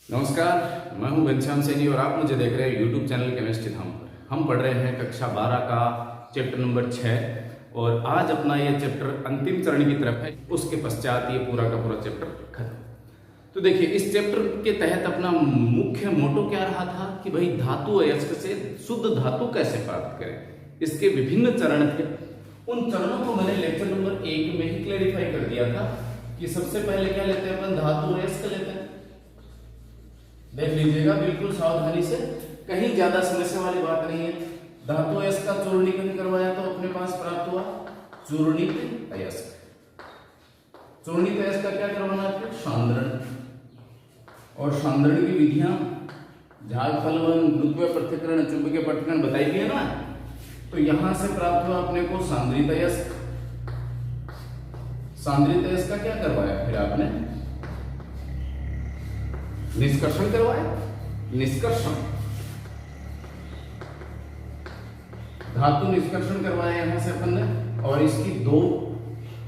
नमस्कार, मैं हूं घनश्याम सैनी और आप मुझे देख रहे हैं यूट्यूब चैनल केमिस्ट्री धाम पर। हम पढ़ रहे हैं कक्षा 12 का चैप्टर नंबर 6 और आज अपना ये चैप्टर अंतिम चरण की तरफ है। उसके पश्चात ये पूरा का पूरा चैप्टर खत्म। तो देखिए, इस चैप्टर के तहत अपना मुख्य मोटो क्या रहा था कि भाई धातु अयस्क से शुद्ध धातु कैसे प्राप्त करें। इसके विभिन्न चरण थे। उन चरणों को मैंने लेक्चर नंबर 1 में ही क्लैरिफाई कर दिया था कि सबसे पहले क्या लेते हैं अपन, धातु अयस्क लेते हैं। देख लीजिएगा बिल्कुल सावधानी से, कहीं ज्यादा समस्या वाली बात नहीं है। धातु अयस्क का चूर्णीकरण करवाया तो अपने पास प्राप्त हुआ चूर्णित अयस्क। चूर्णित अयस्क का क्या करवाना है, सांद्रण। और सांद्रण की विधियां झाग फलवन, द्वितीय पृथक्करण, चुंबकीय पृथक्करण बताई गई है ना। तो यहां से प्राप्त हुआ अपने को सांद्रित अयस्क। सांद्रित अयस्क का क्या करवाया फिर आपने, निष्कर्षण करवाया। निष्कर्षण, धातु निष्कर्षण करवाया यहां से अपन ने। और इसकी दो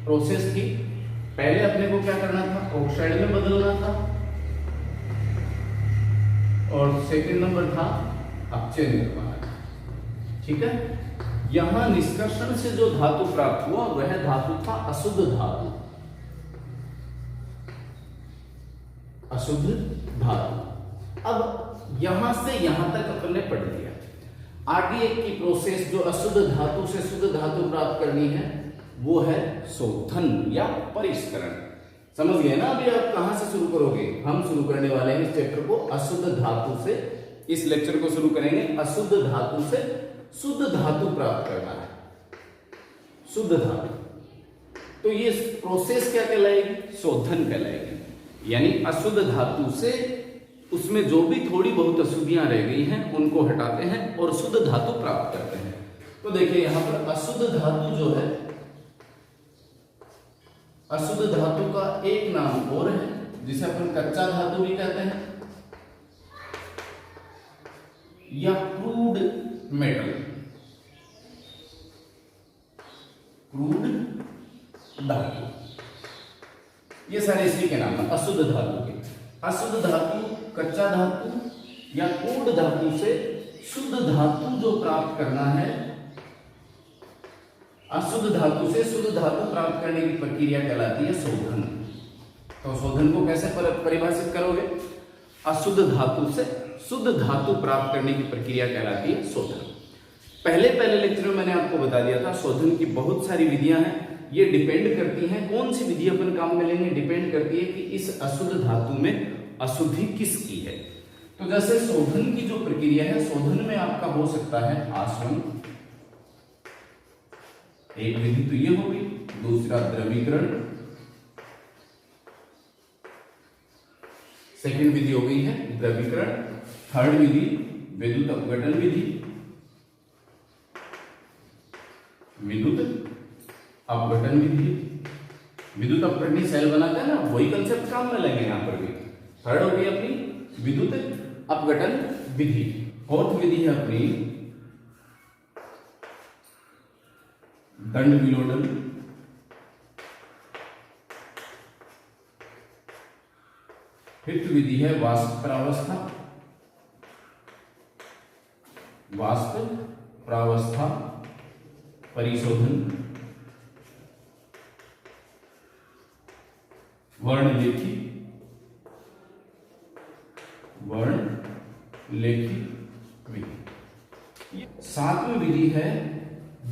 प्रोसेस थी। पहले अपने को क्या करना था, ऑक्साइड में बदलना था। और सेकंड नंबर था अपचयन करवाना था। ठीक है। यहां निष्कर्षण से जो धातु प्राप्त हुआ वह धातु था अशुद्ध धातु। अशुद्ध धातु। अब यहां से यहां तक अपन ने पढ़ लिया। आगे की प्रोसेस जो अशुद्ध धातु से शुद्ध धातु प्राप्त करनी है वो है शोधन या परिष्करण। समझ गए ना। अभी आप कहां से शुरू करोगे, हम शुरू करने वाले हैं इस चैप्टर को अशुद्ध धातु से। इस लेक्चर को शुरू करेंगे अशुद्ध धातु से शुद्ध धातु प्राप्त करना है, शुद्ध धातु। तो ये प्रोसेस क्या कहलाएगी, शोधन कहलाएगी। यानी अशुद्ध धातु से उसमें जो भी थोड़ी बहुत अशुद्धियां रह गई हैं उनको हटाते हैं और शुद्ध धातु प्राप्त करते हैं। तो देखिए यहां पर अशुद्ध धातु जो है, अशुद्ध धातु का एक नाम और है जिसे अपन कच्चा धातु भी कहते हैं या क्रूड मेटल। क्रूड धातु, ये सारे इसी के नाम है अशुद्ध धातु के। अशुद्ध धातु, कच्चा धातु या क्रूड धातु से शुद्ध धातु जो प्राप्त करना है, अशुद्ध धातु से शुद्ध धातु प्राप्त करने की प्रक्रिया कहलाती है शोधन। तो शोधन को कैसे परिभाषित करोगे, अशुद्ध धातु से शुद्ध धातु प्राप्त करने की प्रक्रिया कहलाती है शोधन। पहले लेक्चर में मैंने आपको बता दिया था शोधन की बहुत सारी विधियां हैं। ये डिपेंड करती हैं कौन सी विधि अपन काम में लेंगे, डिपेंड करती है कि इस अशुद्ध धातु में अशुद्धि किसकी है। तो जैसे शोधन की जो प्रक्रिया है, शोधन में आपका हो सकता है आसवन, एक विधि तो ये होगी, दूसरा द्रवीकरण, सेकंड विधि हो गई है द्रवीकरण, थर्ड विधि विद्युत अपघटन विधि, विद्युत अपघटन विधि। विद्युत अपघटनी सेल बनाता है ना, वही कंसेप्ट काम में लेंगे यहां पर भी। थर्ड हो गई अपनी विद्युत अपघटन विधि। फोर्थ विधि है अपनी दंड विलोडन। फिफ्थ विधि है वाष्प प्रावस्था, वाष्प प्रावस्था परिशोधन। वर्णलेखी, वर्णलेखी विधि। सातवीं विधि है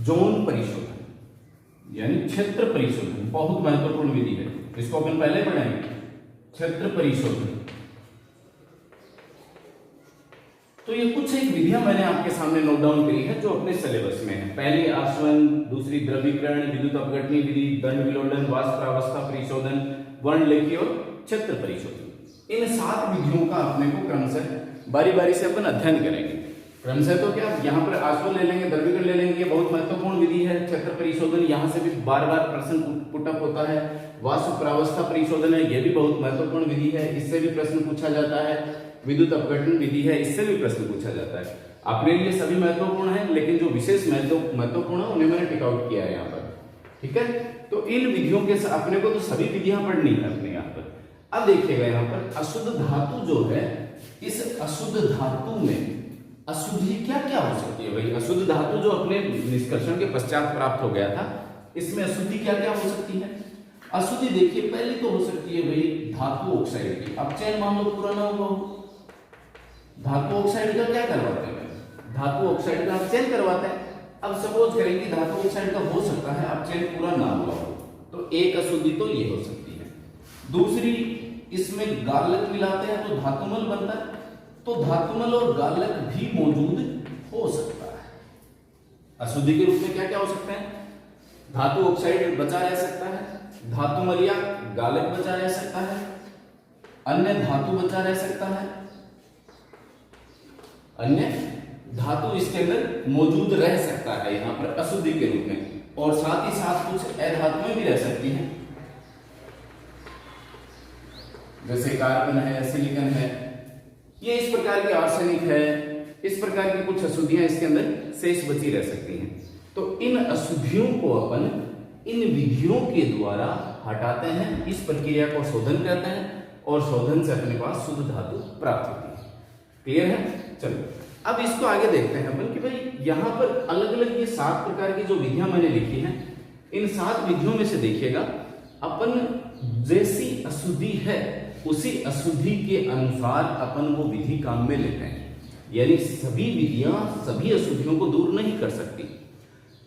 जोन परिशोधन यानी क्षेत्र परिशोधन। बहुत महत्वपूर्ण विधि है, इसको अपन पहले पढ़ेंगे, क्षेत्र परिशोधन। तो ये कुछ एक विधियां मैंने आपके सामने नोट डाउन करी है जो अपने सिलेबस में है। पहली आसवन, दूसरी द्रवीकरण, विद्युत अपघटनी विधि, दंड विलोडन, वाष्प प्रावस्था परिशोधन, वर्णलेखी और क्षेत्र परिशोधन। इन 7 विधियों का अपने को क्रमशः बारी बारी से अपन अध्ययन करेंगे। क्रमशः तो क्या, यहाँ पर आसवन ले लेंगे, द्रवीकरण ले लेंगे, ये बहुत महत्वपूर्ण विधि है। क्षेत्र परिशोधन, यहाँ से भी बार बार प्रश्न पुटअप होता है। वाष्प प्रावस्था परिशोधन है, ये भी बहुत महत्वपूर्ण विधि है, इससे भी प्रश्न पूछा जाता है। विद्युत अपघटन विधि है, इससे भी प्रश्न पूछा जाता है। अपने लिए सभी महत्वपूर्ण है, लेकिन जो विशेष महत्वपूर्ण है उन्हें मैंने टिक आउट किया है यहाँ पर। ठीक है। तो इन विधियों के अपने को तो सभी विधियां पढ़नी है अपने यहाँ पर। अब देखिएगा यहाँ पर अशुद्ध धातु जो है, इस अशुद्ध धातु में अशुद्धि क्या क्या हो सकती है भाई? अशुद्ध धातु जो अपने निष्कर्षण के पश्चात प्राप्त हो गया था, इसमें अशुद्धि क्या क्या हो सकती है? अशुद्धि देखिए पहली तो हो सकती है भाई धातु ऑक्साइड की। अब चयन मान लो पूरा ना हुआ हो, धातु ऑक्साइड का क्या करवाते हैं? धातु ऑक्साइड का आप चयन करवाते हैं। अब सपोज करें कि धातु ऑक्साइड का हो सकता है अब चयन पूरा ना हुआ हो, तो एक अशुद्धि तो ये हो सकती है। दूसरी, इसमें गालक मिलाते हैं तो धातुमल बनता है, तो धातुमल और गालक भी मौजूद हो सकता है। अशुद्धि के रूप में क्या क्या हो सकते हैं? धातु ऑक्साइड बचा रह सकता है, धातुमल या गालक बचा रह सकता है, अन्य धातु बचा रह सकता है, अन्य धातु इसके अंदर मौजूद रह सकता है यहां पर अशुद्धि के रूप में, और साथ ही साथ कुछ अधातुएं भी रह सकती हैं, जैसे कार्बन है, सिलिकॉन है, ये इस प्रकार के आर्सेनिक है, इस प्रकार की कुछ अशुद्धियां इसके अंदर शेष बची रह सकती हैं। तो इन अशुद्धियों को अपन इन विधियों के द्वारा हटाते हैं, इस प्रक्रिया को शोधन कहते हैं, और शोधन से अपने पास शुद्ध धातु प्राप्त होती है। क्लियर है? चलो अब इसको आगे देखते हैं अपन कि भाई यहाँ पर अलग अलग ये 7 प्रकार की जो विधियां मैंने लिखी हैं, इन 7 विधियों में से देखिएगा अपन जैसी अशुद्धि है उसी अशुद्धि के अनुसार अपन वो विधि काम में लेते हैं। यानी सभी विधियां सभी अशुद्धियों को दूर नहीं कर सकती।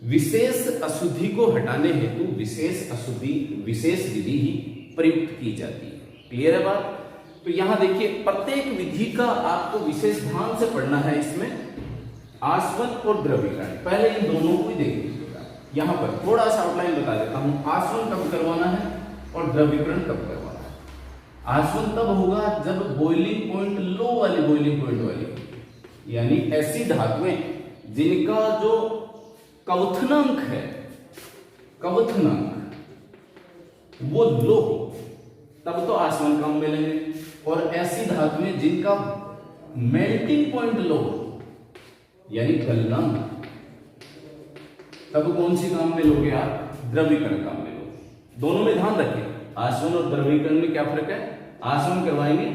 विशेष अशुद्धि को हटाने हेतु विशेष विधि ही प्रयुक्त की जाती है। क्लियर है बात? तो यहां देखिए प्रत्येक विधि का आपको विशेष ध्यान से पढ़ना है। इसमें आसवन और द्रवीकरण, पहले इन दोनों को ही देख लीजिएगा। यहां पर थोड़ा सा आउटलाइन बता देता हूं, आसवन कब करवाना है और द्रवीकरण कब करवाना है। आसवन तब होगा जब बॉइलिंग पॉइंट लो वाली बॉइलिंग पॉइंट वाली, यानी ऐसी धातुएं जिनका जो क्वथनांक है, क्वथनांक वो लो हो, तब तो आसवन काम में लेंगे। और ऐसी धातुएं जिनका मेल्टिंग पॉइंट लो हो, यानी गलनांक, तब कौन सी काम में लोगे आप? द्रवीकरण काम में लोगे। दोनों में ध्यान रखें, आसवन और द्रवीकरण में क्या फर्क है? आसवन करवाएंगे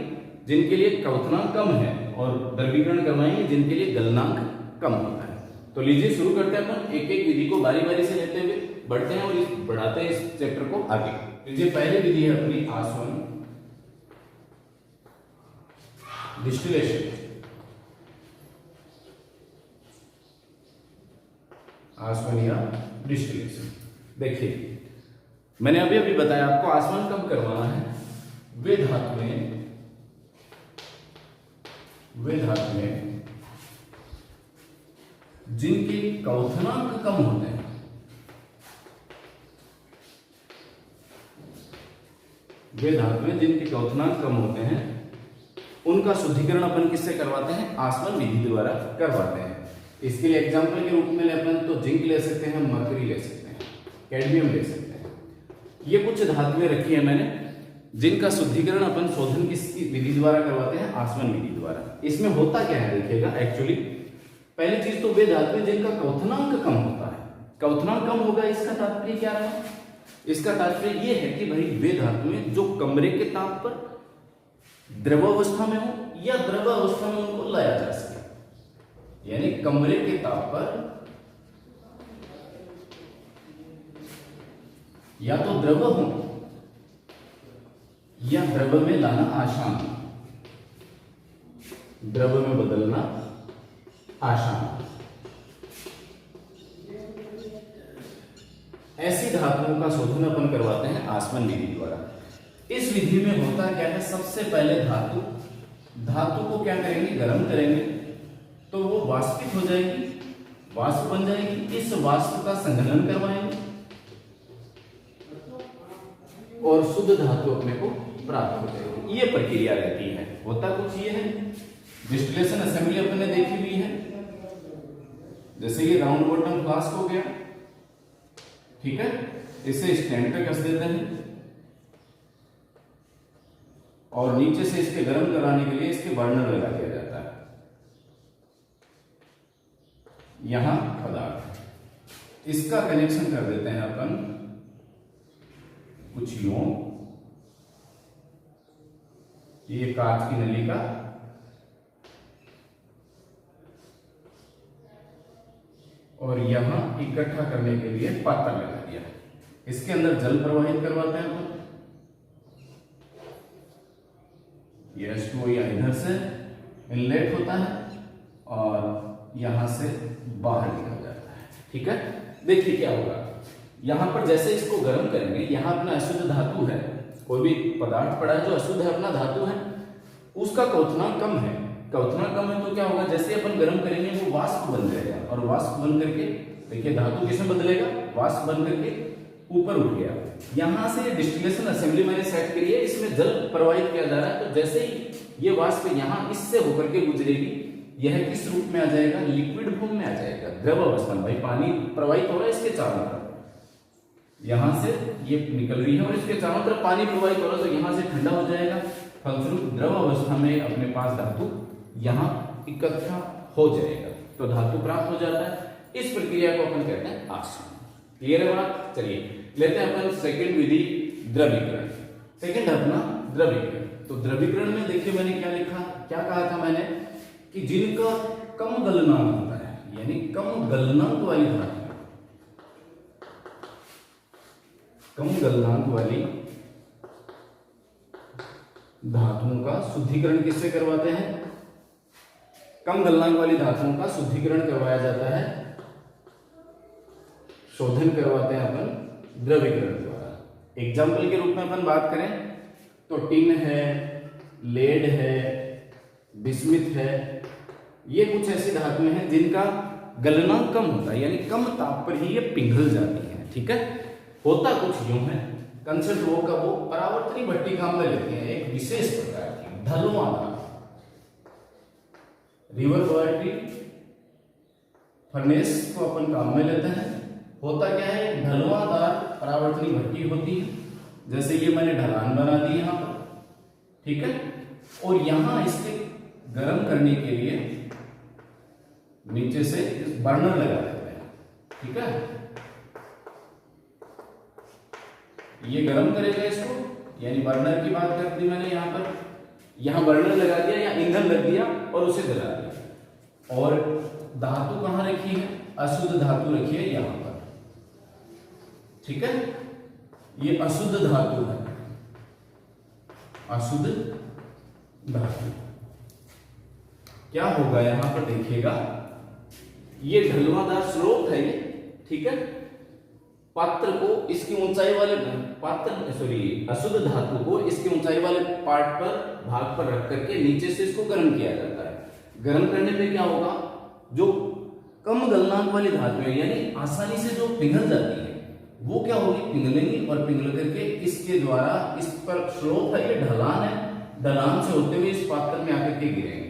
जिनके लिए क्वथनांक कम है, और द्रवीकरण करवाएंगे जिनके लिए गलनांक कम होता है। तो लीजिए शुरू करते हैं अपन, एक एक विधि को बारी बारी से लेते हुए बढ़ते हैं और बढ़ाते हैं इस चैप्टर को आगे। लीजिए पहली विधि है अपनी आसवन डिस्टिलेशन। आसवन या डिस्टिलेशन, देखिए मैंने अभी अभी बताया आपको आसवन कब करवाना है। वे धातुएं जिनके क्वथनांक कम होते हैं, वे धातुएं जिनके क्वथनांक कम होते हैं, उनका शुद्धिकरण अपन किससे करवाते हैं? आसवन विधि द्वारा करवाते हैं। इसके लिए एग्जांपल के रूप में अपन तो जिंक ले सकते हैं, मरकरी ले सकते हैं, कैडमियम ले सकते हैं। ये कुछ धातुएं रखी है मैंने जिनका शुद्धिकरण अपन शोधन किसकी विधि द्वारा करवाते हैं? आसवन विधि द्वारा। इसमें होता क्या है देखिएगा, एक्चुअली पहली चीज तो वे धातुएं जिनका क्वथनांक कम होता है। क्वथनांक कम होगा, इसका तात्पर्य क्या रहा? इसका तात्पर्य यह है कि भाई वे धातुएं जो कमरे के ताप पर द्रव अवस्था में हो या द्रव अवस्था में उनको लाया जा सके, यानी कमरे के ताप पर या तो द्रव हो या द्रव में लाना आसान, द्रव में बदलना आसान। ऐसी धातुओं का शोधन अपन करवाते हैं आसवन विधि द्वारा। इस विधि में होता क्या है? सबसे पहले धातु को क्या करेंगे? गर्म करेंगे, तो वो वाष्पित हो जाएगी, वाष्प बन जाएगी। इस वाष्प का संघनन करवाएंगे और शुद्ध धातु अपने को प्राप्त हो जाएगी। ये प्रक्रिया रहती है। होता कुछ ये है, डिस्टिलेशन असेंबली अपने देखी हुई है। जैसे ये राउंड बॉटम फ्लास्क हो गया, ठीक है, इसे स्टैंड पे कस देते हैं और नीचे से इसके गर्म कराने के लिए इसके बर्नर लगा दिया जाता है। यहां पदार्थ, इसका कनेक्शन कर देते हैं अपन कुछ यूं ये कांच की नली का और यहां इकट्ठा करने के लिए पात्र लगा दिया है। इसके अंदर जल प्रवाहित करवाते हैं अपन। ये H2O या इधर से इनलेट होता है और यहां से बाहर निकल जाता है। ठीक है, देखिए क्या होगा यहां पर। जैसे इसको गर्म करेंगे, यहां अपना अशुद्ध धातु है, कोई भी पदार्थ पड़ा है जो अशुद्ध है, अपना धातु है, उसका क्वथनांक कम है। क्वथनांक कम है तो क्या होगा, जैसे अपन गर्म करेंगे वो वाष्प बन जाएगा और वाष्प बन करके, देखिए धातु किसमें बदलेगा, वाष्प बन करके ऊपर उठ गया। यहां से डिस्टिलेशन असेंबली मैंने सेट करी है, इसमें जल प्रवाहित किया जा रहा है। तो जैसे ही ये वाष्प यहां इससे होकर के गुजरेगी, यह किस रूप में आ जाएगा, लिक्विड फॉर्म में आ जाएगा, द्रव अवस्था में। भाई पानी प्रवाहित हो रहा है इसके चारों तरफ, यहां से ये निकल रही है और इसके चारों तरफ पानी प्रवाहित हो रहा है, तो यहां से ठंडा हो जाएगा। फलस्वरूप द्रव अवस्था में अपने पास धातु यहां इकट्ठा हो जाएगा, तो धातु प्राप्त हो जाता है। इस प्रक्रिया को अपन कहते हैं आसवन। क्लियर है बात? चलिए लेते हैं अपन सेकंड विधि, द्रवीकरण। सेकंड है अपना द्रवीकरण। तो द्रवीकरण में देखिए मैंने क्या लिखा, क्या कहा था मैंने कि जिनका कम गलनांक होता है, यानी कम गलनांक वाली धातु, कम गलनांक वाली धातुओं का शुद्धिकरण किससे करवाते हैं? कम गलनांक वाली धातुओं का शुद्धिकरण करवाया जाता है, शोधन करवाते हैं अपन द्रवीकरण द्वारा। एग्जाम्पल के रूप में अपन बात करें तो टिन है, लेड है, बिस्मिथ है, ये कुछ ऐसी धातुएं हैं जिनका गलनांक कम होता है, यानी कम ताप पर ही ये पिघल जाती है। ठीक है, होता कुछ यूं है, कंसेप्ट वो का वो परावर्तनी भट्टी काम में लेते हैं, एक विशेष प्रकार की ढलवाना रिवर्बरेटरी फर्नेस को अपन काम में लेते हैं। होता क्या है, ढलवादार परावर्तनी भट्टी होती है, जैसे ये मैंने ढलान बना दी यहां पर। ठीक है, और यहां इसके गर्म करने के लिए नीचे से इस बर्नर लगा देते हैं। ठीक है, ये गर्म करेगा इसको, यानी बर्नर की बात कर दी मैंने यहां पर। यहां बर्नर लगा दिया या ईंधन लग दिया और उसे जला दिया। और धातु कहां रखी है, अशुद्ध धातु रखी है यहां पर। ठीक है, ये अशुद्ध धातु है, अशुद्ध धातु। क्या होगा यहां पर देखिएगा, ये ढलवादार स्लोप है ये। ठीक है, पात्र को इसकी ऊंचाई वाले अशुद्ध धातु को इसकी ऊंचाई वाले पार्ट पर, भाग पर रख करके नीचे से इसको गर्म किया जाता है। गर्म करने पे क्या होगा, जो कम गलनांक वाली धातु है, यानी आसानी से जो पिघल जाती है, वो क्या होगी, पिघलेंगी और पिघल करके इसके द्वारा, इस पर स्लोप है, ये ढलान है, ढलान से होते हुए इस पात्र में आकर के गिरेंगे।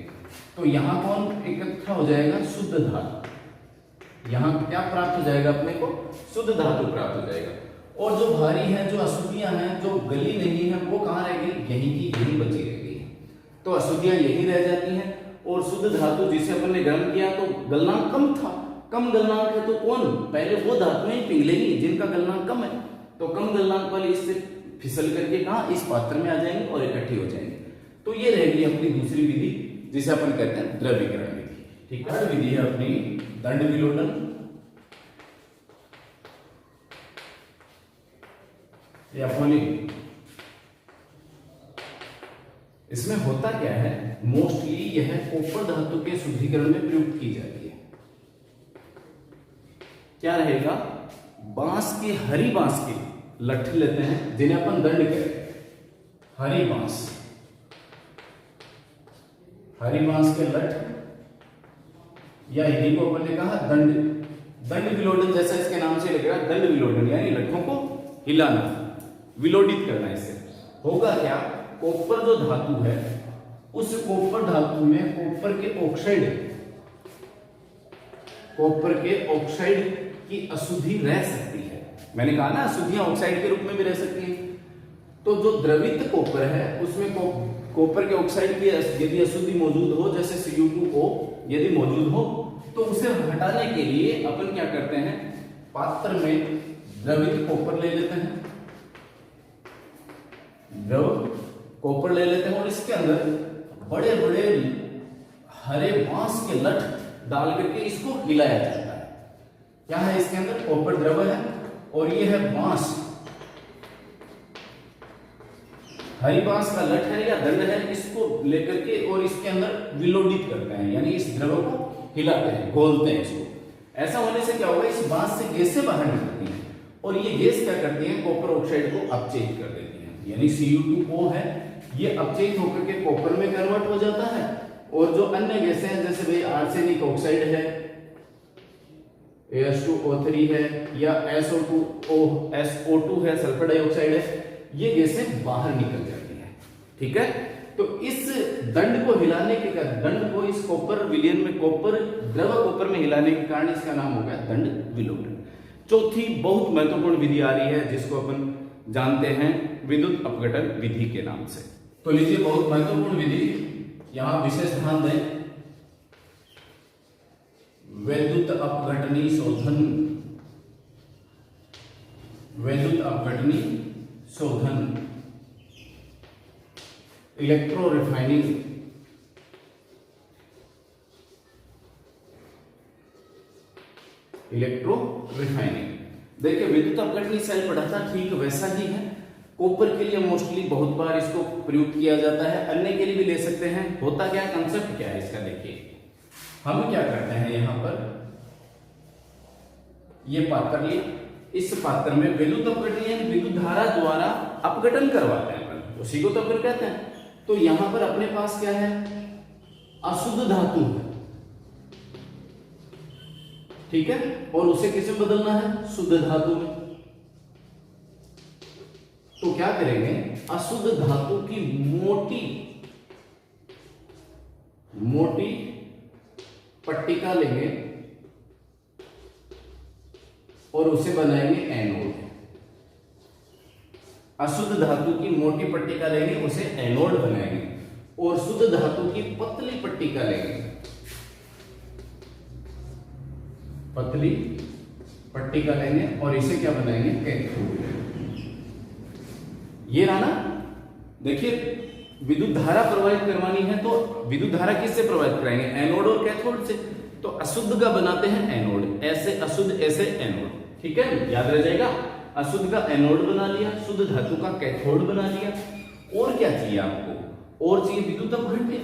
तो यहां कौन इकट्ठा हो जाएगा, शुद्ध धातु। यहां क्या प्राप्त हो जाएगा अपने को, शुद्ध धातु प्राप्त हो जाएगा। और जो भारी है, जो अशुद्धियां हैं, जो गली नहीं है, वो कहां रह गई, यहीं की यहीं बची रह गई है। तो अशुद्धियां यहीं रह जाती हैं और शुद्ध धातु जिसे अपन ने गर्म किया तो गलनांक कम था, कम गलनांक है, तो कौन पहले वो धातुएं पिघलेंगी जिनका गलनांक कम है। तो कम गलनांक वाली इससे फिसल करके कहां, इस पात्र में आ जाएंगे और इकट्ठी हो जाएंगे। तो ये रहेगी अपनी दूसरी विधि, जिसे अपन कहते हैं द्रवीकरण विधि। ठीक है, विधि है अपनी दंड विलोडन। या फॉलिंग। इसमें होता क्या है, मोस्टली यह कॉपर धातु के शुद्धिकरण में प्रयुक्त की जाती है। क्या रहेगा, बांस की, हरी बांस की लट्ठी लेते हैं जिन्हें अपन दंड कहते हैं, हरी बांस, हरी बांस के लठ, या इन्हीं को अपन ने कहा दंड, दंड विलोडन, जैसा इसके नाम से लग रहा है, दंड विलोडन, यानी लट्ठों को हिलाना, विलोडित करना। इससे होगा क्या, कॉपर जो धातु है, उस कॉपर धातु में कॉपर के ऑक्साइड, कॉपर के ऑक्साइड की अशुद्धि रह सकती है। मैंने कहा ना, अशुद्धियां ऑक्साइड के रूप में भी रह सकती हैं। तो जो द्रवित कॉपर है, उसमें कॉपर के ऑक्साइड की यदि अशुद्धि मौजूद हो, जैसे Cu2O यदि मौजूद हो, तो उसे हटाने के लिए अपन क्या करते हैं, पात्र में द्रवित कॉपर ले लेते हैं, द्रव कॉपर ले लेते हैं और इसके अंदर बड़े बड़े हरे बांस के लठ डाल करके इसको हिलाया जाता है। क्या है इसके अंदर? कॉपर द्रव है और ये है बांस, हरी बांस का लठ है या दंड है, इसको लेकर के और इसके अंदर विलोडित करते हैं, यानी इस द्रव को हिलाते हैं, घोलते हैं इसको। ऐसा होने से क्या होगा, इस बांस से गैसें बाहर निकलती हैं और ये गैस क्या करती है, कॉपर ऑक्साइड को अपचयित कर देती है, यानी Cu2O है, ये अपचयित होकर के कॉपर में कन्वर्ट हो जाता है। और जो अन्य गैसें हैं जैसे भाई आर्सेनिक ऑक्साइड है, H2O3 है या SO2 है, सल्फर डाइऑक्साइड है, ये गैसें बाहर निकल जाती हैं। ठीक है, तो इस दंड को हिलाने के कारण, दंड को इस कॉपर विलयन में, कॉपर द्रव कॉपर में हिलाने के कारण इसका नाम हो गया दंड विलोडन। चौथी बहुत महत्वपूर्ण विधि आ रही है जिसको अपन जानते हैं विद्युत अपघटन विधि के नाम से। तो लीजिए बहुत महत्वपूर्ण विधि, यहां विशेष ध्यान दें, वैद्युत अपघटनी शोधन, वैद्युत अपघटनी शोधन, इलेक्ट्रो रिफाइनिंग, इलेक्ट्रो रिफाइनिंग। देखिए विद्युत अपघटनी सेल पढ़ा था, ठीक वैसा ही है। कॉपर के लिए मोस्टली बहुत बार इसको प्रयुक्त किया जाता है, अन्य के लिए भी ले सकते हैं। होता क्या, कंसेप्ट क्या है इसका, देखिए हम क्या करते हैं, यहां पर ये पात्र लिया, इस पात्र में विद्युत अपघटनी यानी विद्युत धारा द्वारा अपघटन करवाते हैं अपन, उसी को तो अपन कहते हैं। तो यहां पर अपने पास क्या है, अशुद्ध धातु है, ठीक है, और उसे किस में बदलना है, शुद्ध धातु में। तो क्या करेंगे, अशुद्ध धातु की मोटी मोटी पट्टिका लेंगे और उसे बनाएंगे एनोड। अशुद्ध धातु की मोटी पट्टिका लेंगे, उसे एनोड बनाएंगे, और शुद्ध धातु की पतली पट्टिका लेंगे, पतली पट्टिका लेंगे और इसे क्या बनाएंगे, कैथोड। ये रहा ना, देखिए विद्युत धारा प्रवाहित करवानी है तो विद्युत धारा किससे प्रवाहित कराएंगे, एनोड और कैथोड से। तो अशुद्ध का बनाते हैं एनोड, ऐसे अशुद्ध ऐसे एनोड, ठीक है, याद रह जाएगा। अशुद्ध का एनोड बना लिया, शुद्ध धातु का कैथोड बना लिया। और क्या चाहिए आपको, और चाहिए विद्युत अपघट्य।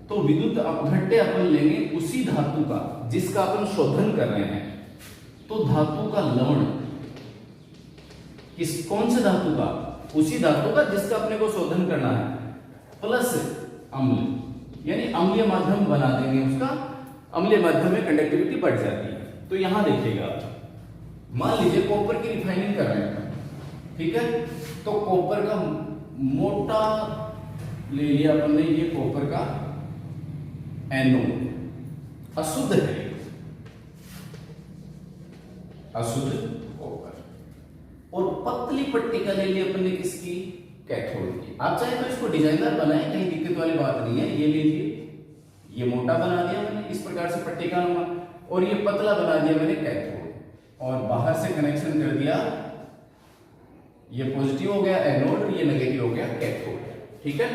तो विद्युत अपघट्य अपन लेंगे उसी धातु का जिसका अपन शोधन कर रहे हैं। तो धातु का लवण, किस कौन से धातु का, उसी धातु का जिसका अपने को शोधन करना है, प्लस अम्ल, यानी अम्लीय माध्यम बना देंगे उसका, अम्लीय माध्यम में कंडक्टिविटी बढ़ जाती है। तो यहां देखिएगा, मान लीजिए कॉपर की रिफाइनिंग कर रहे हैं, ठीक है, तो कॉपर का मोटा ले लिया अपन ने, ये कॉपर का एनोड अशुद्ध है, अशुद्ध कॉपर, और पतली पट्टिका ले ली अपन ने किसकी, कैथोड की। आप चाहे तो इसको डिजाइनर बनाएं, कहीं दिक्कत वाली बात नहीं है। ये लीजिए, ये मोटा बना दिया मैंने इस प्रकार से पट्टिका नुमा, और ये पतला बना दिया मैंने कैथोड, और बाहर से कनेक्शन कर दिया, ये पॉजिटिव हो गया एनोड, ये नेगेटिव हो गया कैथोड, ठीक है।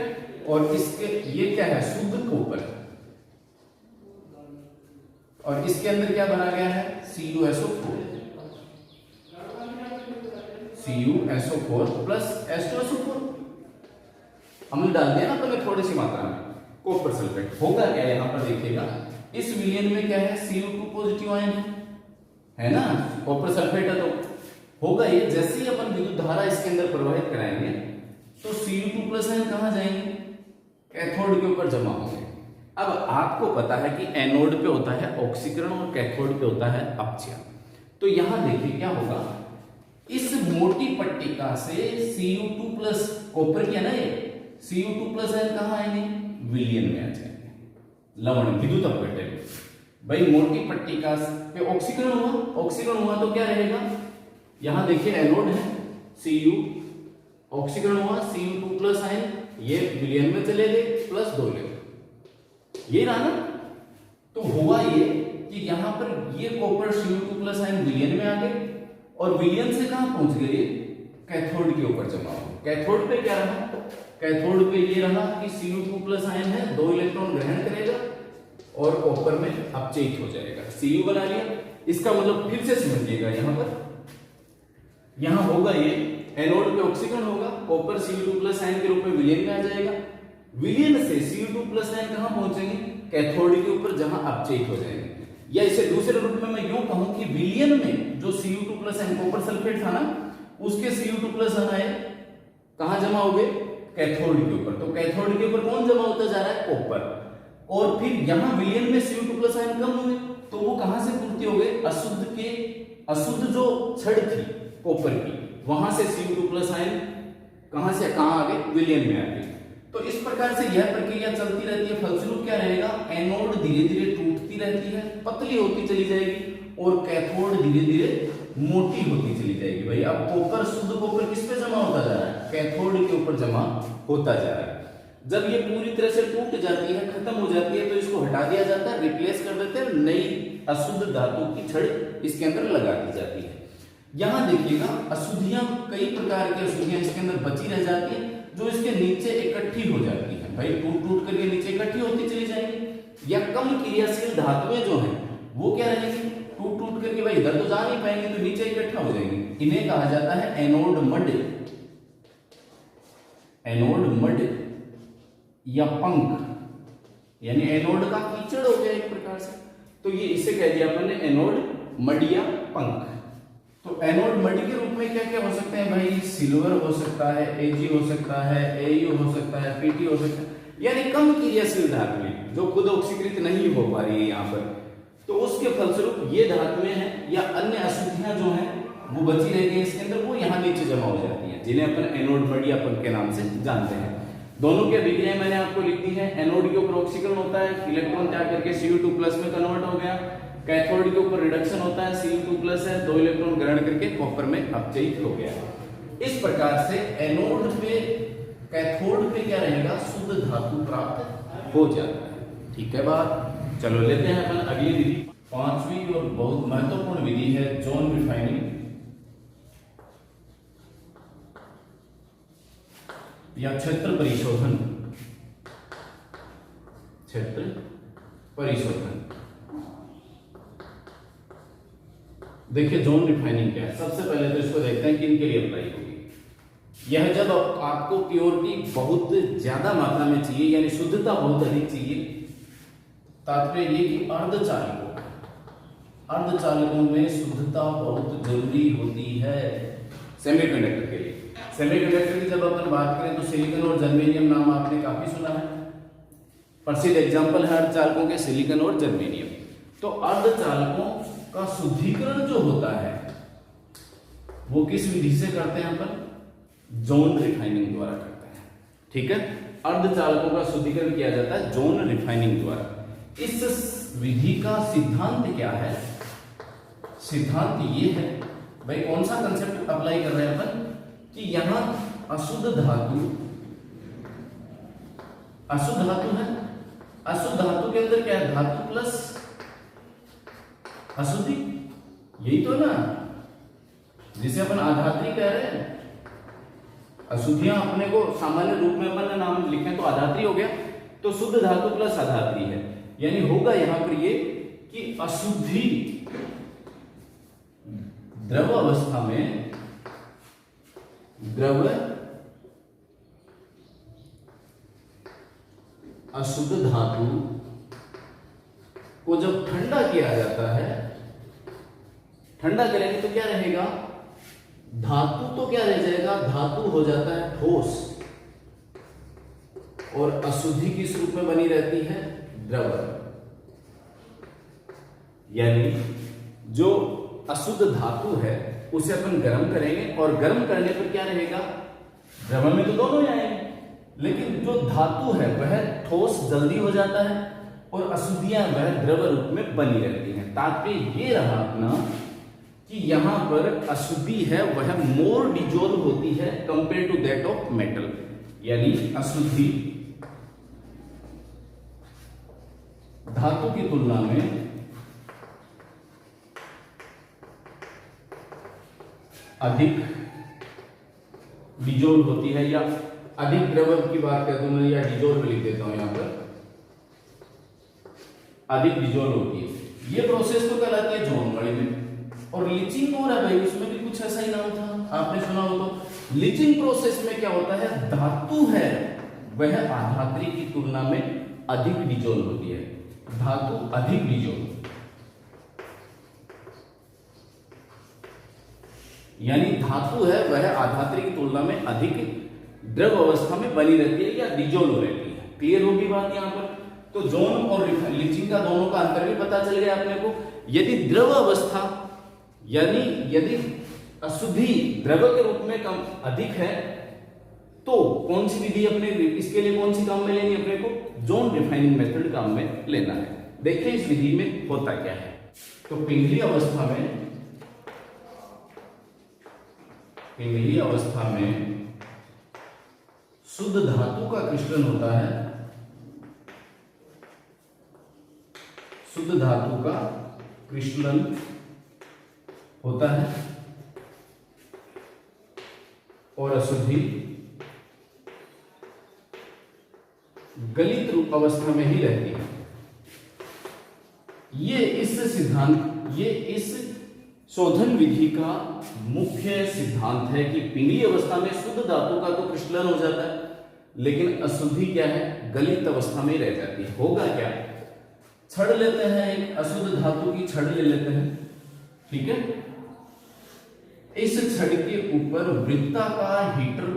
और इसके ये क्या है, शुद्ध कॉपर, और इसके अंदर क्या बना गया है, CuSO4, CuSO4 प्लस H2SO4, अम्ल डाल दिया ना पहले थोड़ी सी मात्रा में, कॉपर सल्फेट। होगा क्या यहां पर देखिएगा, इस विलयन में क्या है, Cu2 पॉजिटिव आयन है ना, कॉपर सल्फेट है, तो होगा ये, जैसे ही अपन विद्युत धारा इसके अंदर प्रवाहित कराएंगे तो Cu2 प्लस आयन कहां जाएंगे, कैथोड के ऊपर जमा होंगे। अब आपको पता है कि एनोड पे होता है ऑक्सीकरण और कैथोड पे होता है अपचयन। तो यहां देखिए क्या होगा, इस मोटी पट्टिका से Cu2 प्लस कॉपर किया ना, ये Cu2 प्लस आयन कहां आएंगे, विलयन में आ जाएंगे, लवण विद्युत अपघट्य। भाई मोटी पट्टिका पे ऑक्सीकरण हुआ, ऑक्सीकरण हुआ तो क्या रहेगा, यहां देखिए एनोड है Cu, ऑक्सीकरण हुआ Cu2 प्लस आयन, ये विलयन में चले गए, प्लस 2 ले, ये रहा ना। तो हुआ ये कि यहां पर ये कॉपर Cu2 प्लस आयन विलयन में आ गए, और विलयन से कहां पहुंच गए, कैथोड के ऊपर जमा हो। कैथोड पे क्या रहा, कैथोड पे ये रहा कि Cu2+ आयन है, 2 इलेक्ट्रॉन ग्रहण करेगा और कॉपर में अपचयित हो जाएगा। Cu बना लिया। इसका मतलब फिर से समझिएगा, यहां होगा ये एनोड पे ऑक्सीकरण होगा, कॉपर Cu2+ आयन के रूप में विलयन में आ जाएगा। विलयन से Cu2+ आयन कहां पहुंचेंगे? कैथोड के ऊपर, जहां अपचयित हो जाएंगे। या इसे दूसरे रूप में मैं यूं कहूं कि विलयन में जो Cu2+ आयन कॉपर सल्फेट था ना, उसके Cu2+ आयन कहां जमा हो गए? कैथोड के ऊपर। तो कैथोड के ऊपर कौन जमा होता जा रहा है? कॉपर। और फिर यहां विलयन में Cu2+ आयन कम हुए, तो वो कहां से पूर्ति हो गए? अशुद्ध जो छड़ थी कॉपर की, वहां से Cu2+ आयन कहां से कहां आ गए? विलयन में आ गए। तो इस प्रकार से यह प्रक्रिया चलती रहती है। फलस्वरूप क्या रहेगा? एनोड धीरे धीरे टूटती रहती है, पतली होती चली जाएगी, और कैथोड धीरे धीरे मोटी होती चली जाएगी। भाई अब कॉपर, शुद्ध कॉपर किस पे जमा होता जा रहा है? कैथोड के ऊपर जमा होता जा रहा है। जब ये पूरी तरह से टूट जाती है, खत्म हो जाती है, तो इसको हटा दिया जाता है, रिप्लेस कर देते हैं, नई अशुद्ध धातु की छड़ इसके अंदर लगा दी जाती है। यहां देखिएगा अशुद्धियां, कई प्रकार की अशुद्धियां इसके अंदर बची रह जाती है, जो इसके नीचे इकट्ठी हो जाती है। भाई टूट करके नीचे इकट्ठी होती चली जाएंगी। या कम क्रियाशील धातुएं जो हैं वो क्या रहेंगी? टूट करके भाई इधर तो जा नहीं पाएंगे, तो नीचे इकट्ठा हो जाएंगे। इन्हें कहा जाता है एनोड मड, एनोड मड या पंख, यानी एनोड का कीचड़ हो गया एक प्रकार से। तो ये इसे कह दिया अपन ने एनोड मड या पंख। तो एनोड मड के रूप में क्या क्या हो सकते हैं भाई? सिल्वर हो सकता है, Ag हो सकता है, Au हो सकता है, Pt हो सकता है, यानी कम क्रियाशील धातुएं जो खुद ऑक्सीकृत नहीं हो पा रही है यहाँ पर। तो उसके फलस्वरूप ये धातुएं हैं या अन्य अशुद्धियां जो हैं वो बची रहती है इसके अंदर, वो यहाँ नीचे जमा हो जाती हैं, जिन्हें अपन एनोड मड या पंख के नाम से जानते हैं। दोनों की अभिक्रियाएं मैंने आपको लिख दी है। एनोड के ऊपर ऑक्सीकरण होता है, इलेक्ट्रॉन त्याग करके Cu2+ में कन्वर्ट हो गया। कैथोड के ऊपर रिडक्शन होता है, Cu2+ है, 2 इलेक्ट्रॉन ग्रहण करके कॉपर में अपचयित हो गया। इस प्रकार से एनोड पे, कैथोड पे क्या रहेगा? शुद्ध धातु प्राप्त हो जाता है। ठीक है बात। चलो लेते हैं अपन अगली विधि, पांचवी और बहुत महत्वपूर्ण विधि है जोन रिफाइनिंग या क्षेत्र परिशोधन। क्षेत्र परिशोधन। देखिए जोन रिफाइनिंग क्या है। सबसे पहले तो इसको देखते हैं किन के लिए अप्लाई होगी। यह जब आपको प्योरिटी बहुत ज्यादा मात्रा में चाहिए, यानी शुद्धता बहुत अधिक चाहिए, तात्पर्य ये कि अर्धचालकों में शुद्धता बहुत जरूरी होती है सेमीकंडक्टर के लिए। सेमीकंडक्टर की जब अपन बात करें तो सिलिकॉन और जर्मेनियम नाम आपने काफी सुना है। प्रसिद्ध एग्जाम्पल है अर्धचालकों के सिलिकॉन और जर्मेनियम। तो अर्धचालकों का शुद्धिकरण जो होता है वो किस विधि से करते हैं अपन? जोन रिफाइनिंग द्वारा करते हैं। ठीक है, अर्धचालकों का शुद्धिकरण किया जाता है जोन रिफाइनिंग द्वारा। इस विधि का सिद्धांत क्या है? सिद्धांत ये है भाई, कौन सा कंसेप्ट अप्लाई कर रहे हैं अपन कि यहां अशुद्ध धातु है। अशुद्ध धातु के अंदर क्या है? धातु प्लस अशुद्धि, यही तो ना जिसे अपन आधात्री कह रहे हैं। अशुद्धियां अपने को सामान्य रूप में अपन ने नाम लिखे तो आधात्री हो गया, तो शुद्ध धातु प्लस आधात्री है, यानी होगा यहां पर ये कि अशुद्धि द्रव अवस्था में, द्रव अशुद्ध धातु को जब ठंडा किया जाता है, ठंडा करेंगे तो क्या रहेगा? धातु तो क्या रह जाएगा? धातु हो जाता है ठोस, और अशुद्धि किस रूप में बनी रहती है? द्रव। यानी जो अशुद्ध धातु है उसे अपन गर्म करेंगे, और गर्म करने पर क्या रहेगा? द्रव में तो दोनों ही आएंगे, लेकिन जो धातु है वह ठोस जल्दी हो जाता है, और अशुद्धियां वह द्रव रूप में बनी रहती हैं। तात्पर्य ये रहा अपना कि यहां पर अशुद्धि है वह मोर डिजोल्व होती है compare to that of metal, यानी अशुद्धि धातु की तुलना में अधिक डिजोल्व होती है या अधिक द्रव की बात करता हूं मैं, या डिजोल्व लिख देता हूं यहां पर, अधिक डिजोल्व होती है। ये प्रोसेस तो कहलाती है जोन वाली में। और लीचिंग हो रहा है भाई, उसमें भी कुछ ऐसा ही नाम था, आपने सुना हो तो। लीचिंग प्रोसेस में क्या होता है, धातु है वह आधात्री की तुलना में अधिक डिजोल्व होती है, धातु अधिक डिजोल्व, यानी धातु है वह आधात्री की तुलना में अधिक द्रव अवस्था में बनी रहती है या डिजोल्व रहती है। क्लियर होगी बात यहां पर। तो जोन और लीचिंग का दोनों का अंतर भी पता चल गया अपने को। यदि द्रव अवस्था, यानी यदि अशुद्धि द्रव के रूप में कम अधिक है, तो कौन सी विधि अपने, इसके लिए कौन सी काम में लेनी अपने को, जोन रिफाइनिंग मेथड काम में लेना है। देखिए इस विधि में होता क्या है। तो पिंगली अवस्था में शुद्ध धातु का क्रिस्टलन होता है, शुद्ध धातु का क्रिस्टलन होता है, और अशुद्धि गलित रूप अवस्था में ही रहती है। ये इस शोधन विधि का मुख्य सिद्धांत है कि पिंगली अवस्था में शुद्ध धातु का तो क्रिस्टलन हो जाता है, लेकिन अशुद्धि क्या है, गलित अवस्था में रह जाती है। होगा क्या, छड़ लेते हैं, एक अशुद्ध धातु की छड़ ले लेते हैं, ठीक है। इस छड़ के ऊपर वृत्ताकार हीटर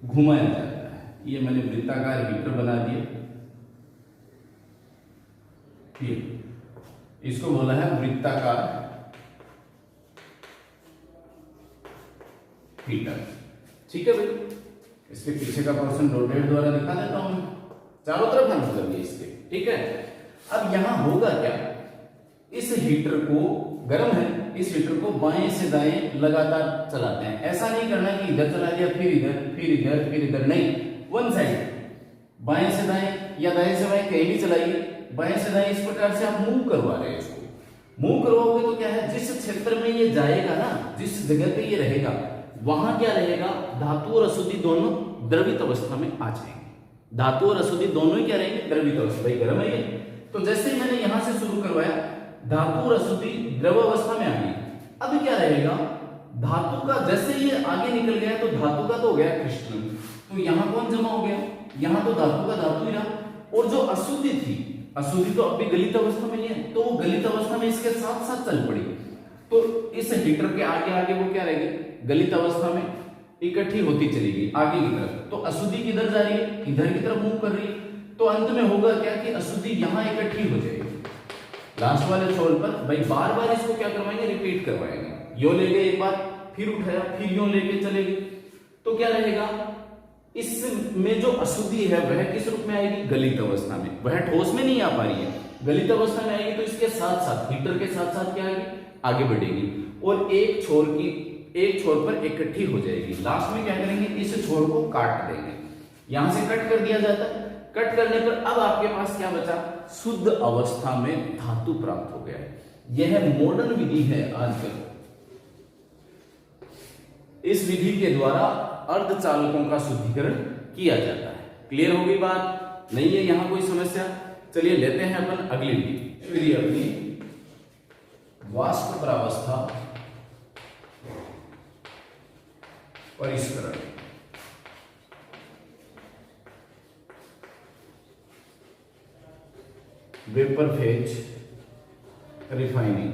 घुमाया जाता है। ये मैंने वृत्ताकार हीटर बना दिया, ठीक, इसको बोला है वृत्ताकार हीटर, ठीक है भाई। इसके पीछे का पोर्शन डॉटेड द्वारा दिखा देता हूं मैं, चारों तरफ है मतलब ये इसके, ठीक है। अब यहां होगा क्या, इस हीटर को गर्म है, इस हीटर को बाएं से दाएं लगातार चलाते हैं। ऐसा नहीं करना कि इधर चला दिया फिर इधर फिर इधर फिर इधर, नहीं, वन साइड, बाएं से दाएं या दाएं से बाएं कहीं भी चलाइए, बाएं से दाएं इस प्रकार से आप मूव करवा रहे हैं। इसको मूव करवाओगे तो क्या है, जिस क्षेत्र में ये जाएगा ना, जिस जगह पे ये रहेगा, वहां क्या रहेगा, धातु और अशुद्धि दोनों द्रवित अवस्था में आ जाएंगे। धातु और अशुद्धि दोनों ही क्या रहेंगे, द्रवित अवस्था। भाई गर्म है ये, तो जैसे मैंने यहां से शुरू करवाया, धातु और अशुद्धि द्रव अवस्था में आ गई। अब क्या रहेगा, धातु का जैसे ये आगे निकल गया तो धातु का तो हो गया क्रिस्टलन, तो यहां कौन जमा हो गया, यहां तो धातु का धातु ही रहा। और जो अशुद्धि थी, अशुद्धि तो अब भी गलित अवस्था में नहीं है, तो वो गलित अवस्था में इसके साथ साथ चल पड़ी, तो इस हीटर के आगे आगे वो क्या रहेगी, गलित अवस्था में इकट्ठी होती चलेगी आगे की तरफ। तो अशुद्धि किधर जा रही है, इधर की तरफ मूव कर रही है। तो अंत में होगा क्या कि अशुद्धि यहां इकट्ठी हो जाएगी लास्ट वाले छोर पर। भाई बार बार इसको क्या करवाएंगे, रिपीट करवाएंगे। यो ले गए एक बार, फिर उठाया, फिर यो लेके चले गए, तो क्या रहेगा, इसमें जो अशुद्धि है वह किस रूप में आएगी, गलित अवस्था में। वह ठोस में नहीं आ पा रही है, गलित अवस्था में आएगी, तो इसके साथ साथ हीटर के साथ साथ क्या आएगी, आगे बढ़ेगी और एक छोर पर इकट्ठी हो जाएगी। लास्ट में क्या करेंगे, इस छोर को काट देंगे। यहां से कट कर दिया जाता है। कट करने पर अब आपके पास क्या बचा, शुद्ध अवस्था में धातु प्राप्त हो गया है। यह मॉडर्न विधि है आजकल। इस विधि के द्वारा अर्धचालकों का शुद्धिकरण किया जाता है। क्लियर होगी बात, नहीं है यहां कोई समस्या। चलिए लेते हैं अपन अगली विधि, अपनी वाष्प प्रावस्था परिष्करण। वेपर फेज रिफाइनिंग,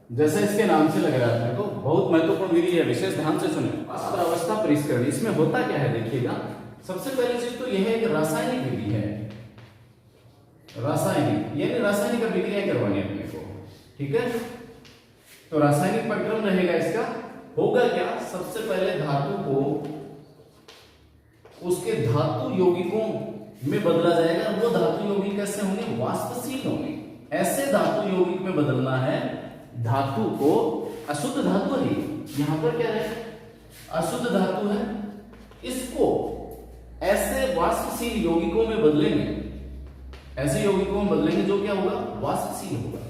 जैसे इसके नाम से लग रहा है, तो बहुत महत्वपूर्ण विधि है, विशेष ध्यान से सुने। वाष्प अवस्था परिष्करण, इसमें होता क्या है देखिएगा। सबसे पहली चीज तो यह एक रासायनिक विधि है। रासायनिक यानी रासायनिक अभिक्रियाएं करवानी है अपने को, ठीक है। तो रासायनिक प्रक्रम रहेगा इसका। होगा क्या, सबसे पहले धातु को उसके धातु यौगिकों में बदला जाएगा। वो धातु यौगिक कैसे होंगे, वाष्पशील होंगे। ऐसे धातु यौगिक में बदलना है धातु को, अशुद्ध धातु है यहां पर क्या है, अशुद्ध धातु है, इसको ऐसे वाष्पशील यौगिकों में बदलेंगे, ऐसे यौगिकों में बदलेंगे जो क्या होगा, वाष्पशील होगा।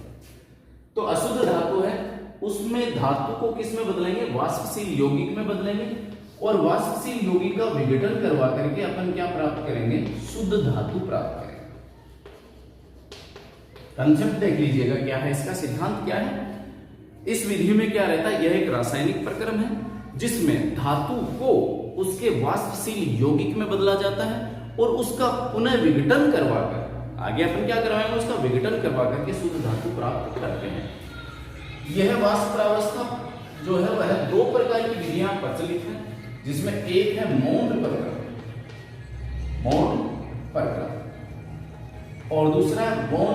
तो अशुद्ध धातु है, उसमें धातु को किस में बदलेंगे, वाष्पशील यौगिक में बदलेंगे, और वाष्पशील यौगिक का विघटन करवा करके अपन क्या प्राप्त करेंगे, शुद्ध धातु प्राप्त करेंगे। कंसेप्ट देख लीजिएगा क्या है, इसका सिद्धांत क्या है। इस विधि में क्या रहता है, यह एक रासायनिक प्रक्रम है जिसमें धातु को उसके वाष्पशील यौगिक में बदला जाता है और उसका पुनः विघटन करवाकर, आगे अपन क्या करवाएंगे, उसका विघटन करवा करके शुद्ध धातु प्राप्त करते हैं। यह वाष्प प्रावस्था जो है वह दो प्रकार की विधियां प्रचलित हैं, जिसमें एक है मौन प्रक्रम और दूसरा है बॉन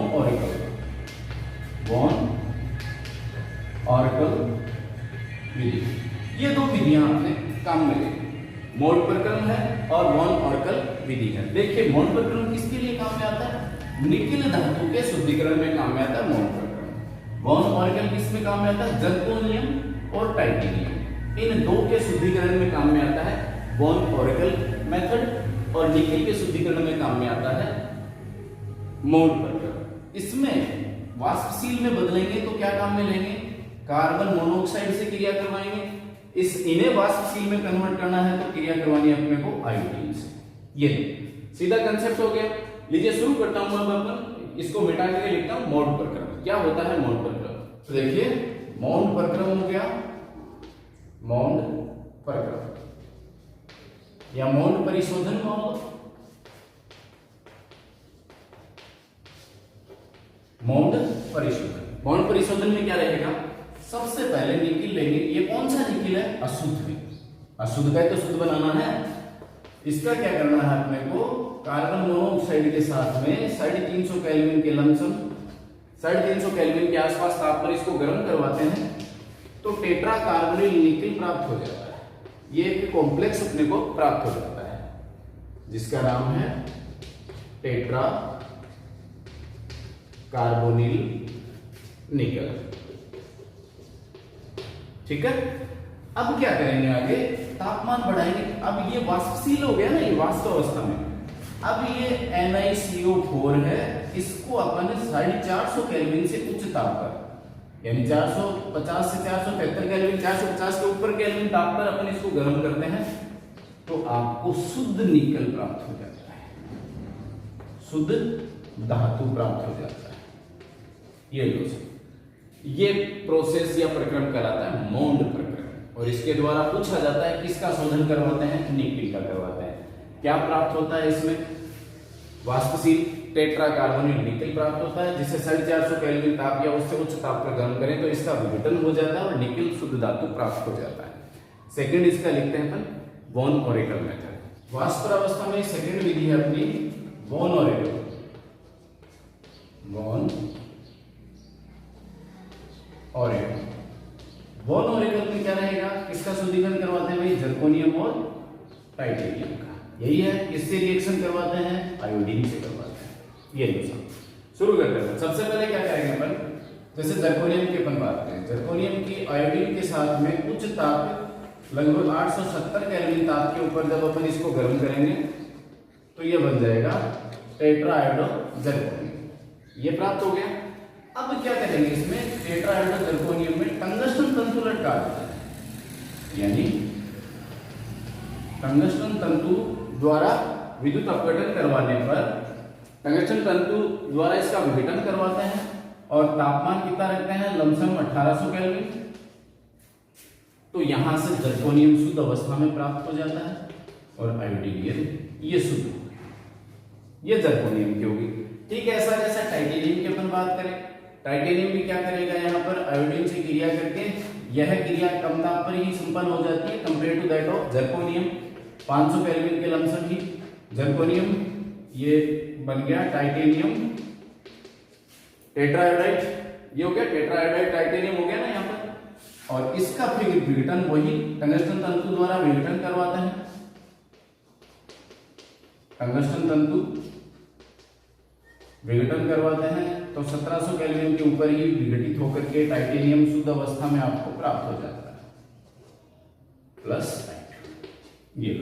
ऑरिकल विधि। ये दो विधियां अपने काम में लेंगे, मौन प्रक्रम है और बॉन ऑरिकल विधि है। देखिए मौन प्रक्रम किसके लिए काम में आता है, निकिल धातु के शुद्धिकरण में काम में आता है मौन प्रक्रम। बॉन ऑरिकल किस में काम में आता है, जर्कोनियम और टाइटेनियम, इन दो के शुद्धिकरण में काम में आता है बॉन ऑरिकल मेथड, और निकिल के शुद्धिकरण में काम में आता है मौन प्रक्रम। इसमें वाष्पशील में बदलेंगे तो क्या काम में लेंगे, कार्बन मोनोऑक्साइड से क्रिया करवाएंगे, इन्हें वाष्पशील में कन्वर्ट करना है तो क्रिया करवानी है अपने को आयोडीन से। ये सीधा कंसेप्ट हो गया। लीजिए शुरू करता हूं, अब अपन इसको मिटा के लिखता हूं मौन प्रक्रम। क्या होता है मौन प्रक्रम, तो देखिए मौन प्रक्रम हो गया, मौन प्रक्रम या मौन परिशोधन मान लो। मौन परिशोधन में क्या रहेगा, सबसे पहले निकिल लेंगे। ये कौन सा निकिल है, अशुद्ध का तो शुद्ध बनाना है। इसका क्या करना है अपने को, कार्बन मोनोऑक्साइड के साथ में 350 केल्विन के लमसम 350 केल्विन के आसपास ताप पर इसको गर्म करवाते हैं तो टेट्रा कार्बोनिल निकिल प्राप्त हो जाता है। ये एक कॉम्प्लेक्स अपने को प्राप्त हो जाता है जिसका नाम है टेट्रा कार्बोनिल निकल। ठीक है, अब क्या करेंगे, आगे तापमान बढ़ाएंगे। अब ये वाष्पशील हो गया ना, ये वाष्प अवस्था में। अब ये NiCO4 है, इसको अपन 450 केल्विन से उच्च ताप पर, यानी 450 से 473 केल्विन, 450 के ऊपर केल्विन ताप पर अपन इसको गर्म करते हैं तो आपको शुद्ध निकल प्राप्त हो जाता है, शुद्ध धातु प्राप्त हो जाता है। ये प्रोसेस या प्रक्रम कराता है मौन प्रक्रम, और इसके द्वारा पूछा जाता है किसका शोधन करवाते हैं, निकिल का करवाते हैं। क्या प्राप्त होता है इसमें, वाष्पशील टेट्रा कार्बोनिल निकिल प्राप्त होता है, जिसे 450 केल्विन ताप या उससे उच्च ताप पर गर्म करें तो इसका विघटन हो जाता है और निकिल शुद्ध धातु प्राप्त हो जाता है। सेकंड इसका लिखते हैं अपन बॉन ऑरिकल मेथड। वाष्प अवस्था में सेकंड विधि है अपनी बॉन ऑरिकल। बॉन ऑरिकल में क्या रहेगा, किसका शुद्धिकरण करवाते हैं भाई, जर्कोनियम और टाइटेनियम का। यही है, किससे रिएक्शन करवाते हैं, आयोडीन से करवाते हैं। ये शुरू करते हैं। सबसे पहले क्या करेंगे अपन, जैसे जर्कोनियम की अपन बात करें, जर्कोनियम की आयोडीन के साथ में उच्च ताप लगभग 870 केल्विन ताप के ऊपर जब अपन इसको गर्म करेंगे तो ये बन जाएगा टेट्राआयोडो जर्कोनियम, ये प्राप्त हो गया। अब क्या करेंगे, इसमें टेट्राआयोडो जर्कोनियम में टंगस्टन तंतु लटका देते हैं, यानी टंगस्टन तंतु द्वारा विद्युत अपघटन करवाने पर टंगस्टन तंतु द्वारा इसका विघटन करवाते हैं और तापमान कितना रखते हैं, लमसम 1800 केल्विन। तो यहां से जर्कोनियम शुद्ध अवस्था में प्राप्त हो जाता है और आयोडीन ये शुद्ध, ये जर्कोनियम की होगी। ठीक है, ऐसा जैसा टाइटेनियम की अपन बात करें, टाइटेनियम भी क्या करेगा, यहाँ पर आयोडीन से क्रिया करके यह क्रिया कम ताप पर ही संपन्न हो जाती है compare to that of zirconium. 500 kelvin के लमसम ही जर्कोनियम ये बन गया टाइटेनियम टेट्राआयोडाइड, ये हो गया टेट्राआयोडाइड टाइटेनियम हो गया ना यहाँ पर। और इसका फिर विघटन वही टंगस्टन तंतु द्वारा विघटन करवाते हैं, टंगस्टन तंतु विघटन करवाते हैं तो 1700 केल्विन के ऊपर ही विघटित होकर के टाइटेनियम शुद्ध अवस्था में आपको प्राप्त हो जाता है, प्लस ये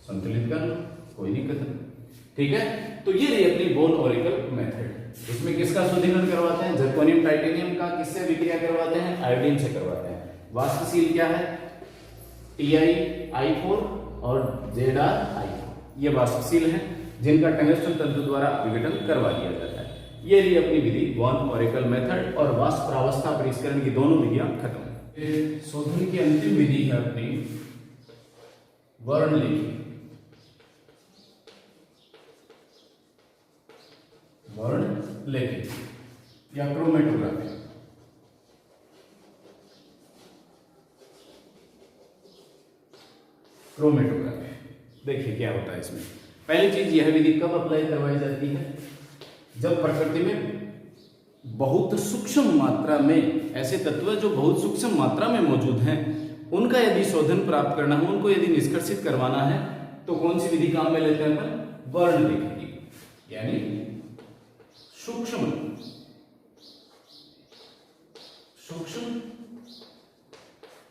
संतुलित कर लो, कोई दिक्कत नहीं। ठीक है, तो ये रही अपनी बॉन ऑरिकल मेथड। इसमें किसका शुद्धिकरण करवाते हैं? जर्कोनियम टाइटेनियम का। किससे विक्रिया करवाते हैं? आयोडीन से करवाते हैं। वाष्पशील क्या है? TiI4 और ZrI4, ये वाष्पशील है जिनका टंगस्टन तंतु द्वारा विघटन करवा दिया जाता है। ये रही अपनी विधि वॉन ऑरिकल मेथड, और वाष्प प्रावस्था परिष्करण की दोनों विधियां खत्म। शोधन की अंतिम विधि है अपनी वर्णलेखी। वर्णलेखी या क्रोमेटोग्राफी। क्रोमेटोग्राफी देखिए क्या होता है इसमें। पहली चीज यह विधि कब अप्लाई करवाई जाती है? जब प्रकृति में बहुत सूक्ष्म मात्रा में ऐसे तत्व जो बहुत सूक्ष्म मात्रा में मौजूद हैं, उनका यदि शोधन प्राप्त करना है, उनको यदि निष्कर्षित करवाना है, तो कौन सी विधि काम में लेते हैं अपन? वर्णलेखी, यानी सूक्ष्म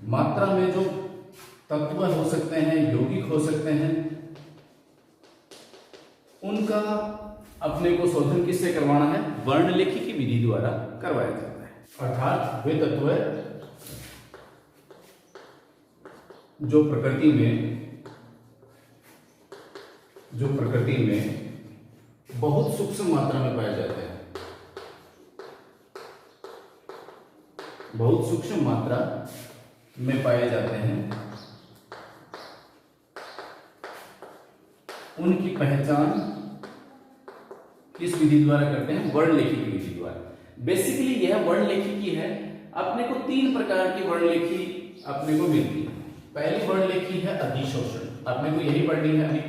मात्रा में जो तत्व हो सकते हैं, यौगिक हो सकते हैं, उनका अपने को शोधन किससे करवाना है? वर्णलेखी की विधि द्वारा करवाया जाता है। अर्थात वे तत्व जो प्रकृति में बहुत सूक्ष्म मात्रा में पाए जाते हैं, बहुत सूक्ष्म मात्रा में पाए जाते हैं, उनकी पहचान किस विधि द्वारा करते हैं? वर्णलेखी की विधि द्वारा। बेसिकली यह वर्णलेखी की है। अपने को 3 प्रकार की वर्णलेखी अपने को मिलती है। पहली वर्णलेखी है अधिशोषण, अपने को यही पढ़नी है अभी,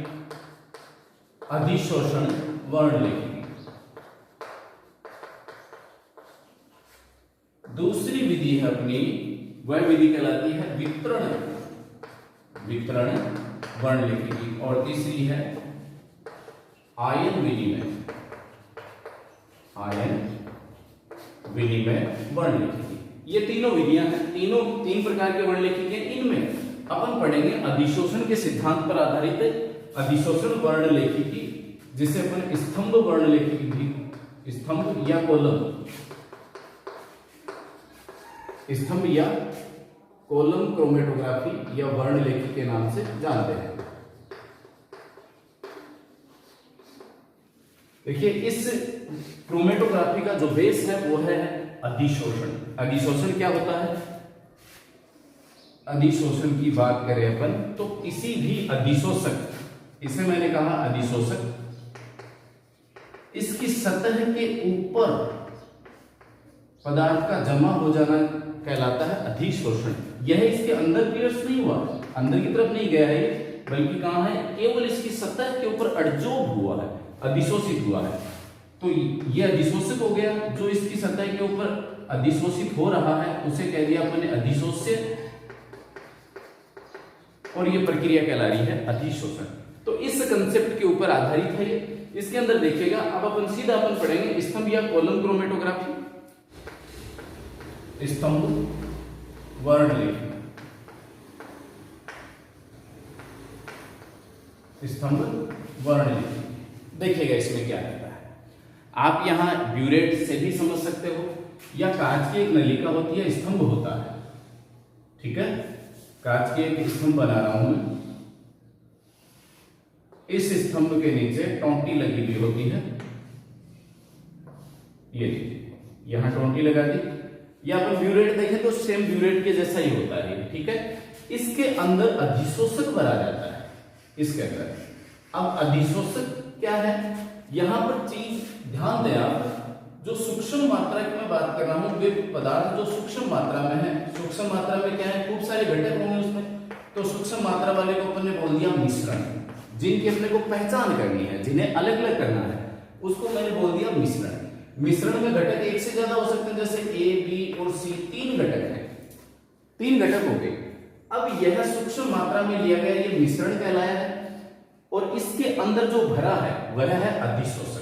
अधिशोषण वर्णलेखी। दूसरी विधि है अपनी, वह विधि कहलाती है वितरण वर्णलेखी की, और तीसरी है आयन विनिमय वर्णलेखी की। ये तीनों विधियां हैं, तीन प्रकार के वर्णलेखी के। इनमें अपन पढ़ेंगे अधिशोषण के सिद्धांत पर आधारित अधिशोषण वर्णलेखी की, जिसे अपन स्तंभ वर्णलेखी की भी, स्तंभ या कॉलम क्रोमेटोग्राफी या वर्णलेखी के नाम से जानते हैं। देखिए इस क्रोमेटोग्राफी का जो बेस है वो है अधिशोषण। अधिशोषण क्या होता है? अधिशोषण की बात करें अपन तो किसी भी अधिशोषक, इसे मैंने कहा अधिशोषक, इसकी सतह के ऊपर पदार्थ का जमा हो जाना कहलाता है अधिशोषण। यह इसके अंदर पियर्स नहीं हुआ, अंदर की तरफ नहीं गया है, बल्कि कहां है? केवल इसकी सतह के ऊपर अडजॉर्ब हुआ है, अधिशोषित हुआ है। तो यह अधिशोषित हो गया। जो इसकी सतह के ऊपर अधिशोषित हो रहा है उसे कह दिया अपने अधिशोष्य, और यह प्रक्रिया कहला रही है अधिशोषण। तो इस कंसेप्ट के ऊपर आधारित है ये। इसके अंदर देखिएगा, अब अपन सीधा अपन पढ़ेंगे स्तंभ या कॉलम क्रोमेटोग्राफी, स्तंभ वर्णलेखी, स्तंभ वर्णलेखी। देखिएगा इसमें क्या रहता है। आप यहां ब्यूरेट से भी समझ सकते हो, या कांच की एक नलिका होती है, स्तंभ होता है, ठीक है? कांच की एक स्तंभ बना रहा हूं मैं। इस स्तंभ के नीचे टोंटी लगी हुई होती है, ये यहां टोंटी लगा दी। या अपन ब्यूरेट देखें तो सेम ब्यूरेट के जैसा ही होता है, ठीक है? इसके अंदर अधिशोषक भरा जाता है, इसके अंदर। अब अधिशोषक क्या है? यहां पर चीज ध्यान दें आप, जो सूक्ष्म मात्रा की मैं बात कर रहा हूं, वे पदार्थ जो सूक्ष्म मात्रा में है। सूक्ष्म मात्रा में क्या है? खूब सारे घटक होंगे उसमें। तो सूक्ष्म मात्रा वाले को अपन ने बोल दिया मिश्रण, जिनकी अपने को पहचान करनी है, जिन्हें अलग अलग करना है, उसको मैंने बोल दिया मिश्रण। मिश्रण में घटक एक से ज्यादा हो सकते हैं, जैसे ए, बी और सी, 3 घटक हैं, 3 घटक हो गए। अब यह सूक्ष्म मात्रा में लिया गया, ये मिश्रण कहलाया है, और इसके अंदर जो भरा है वह है अधिशोषक।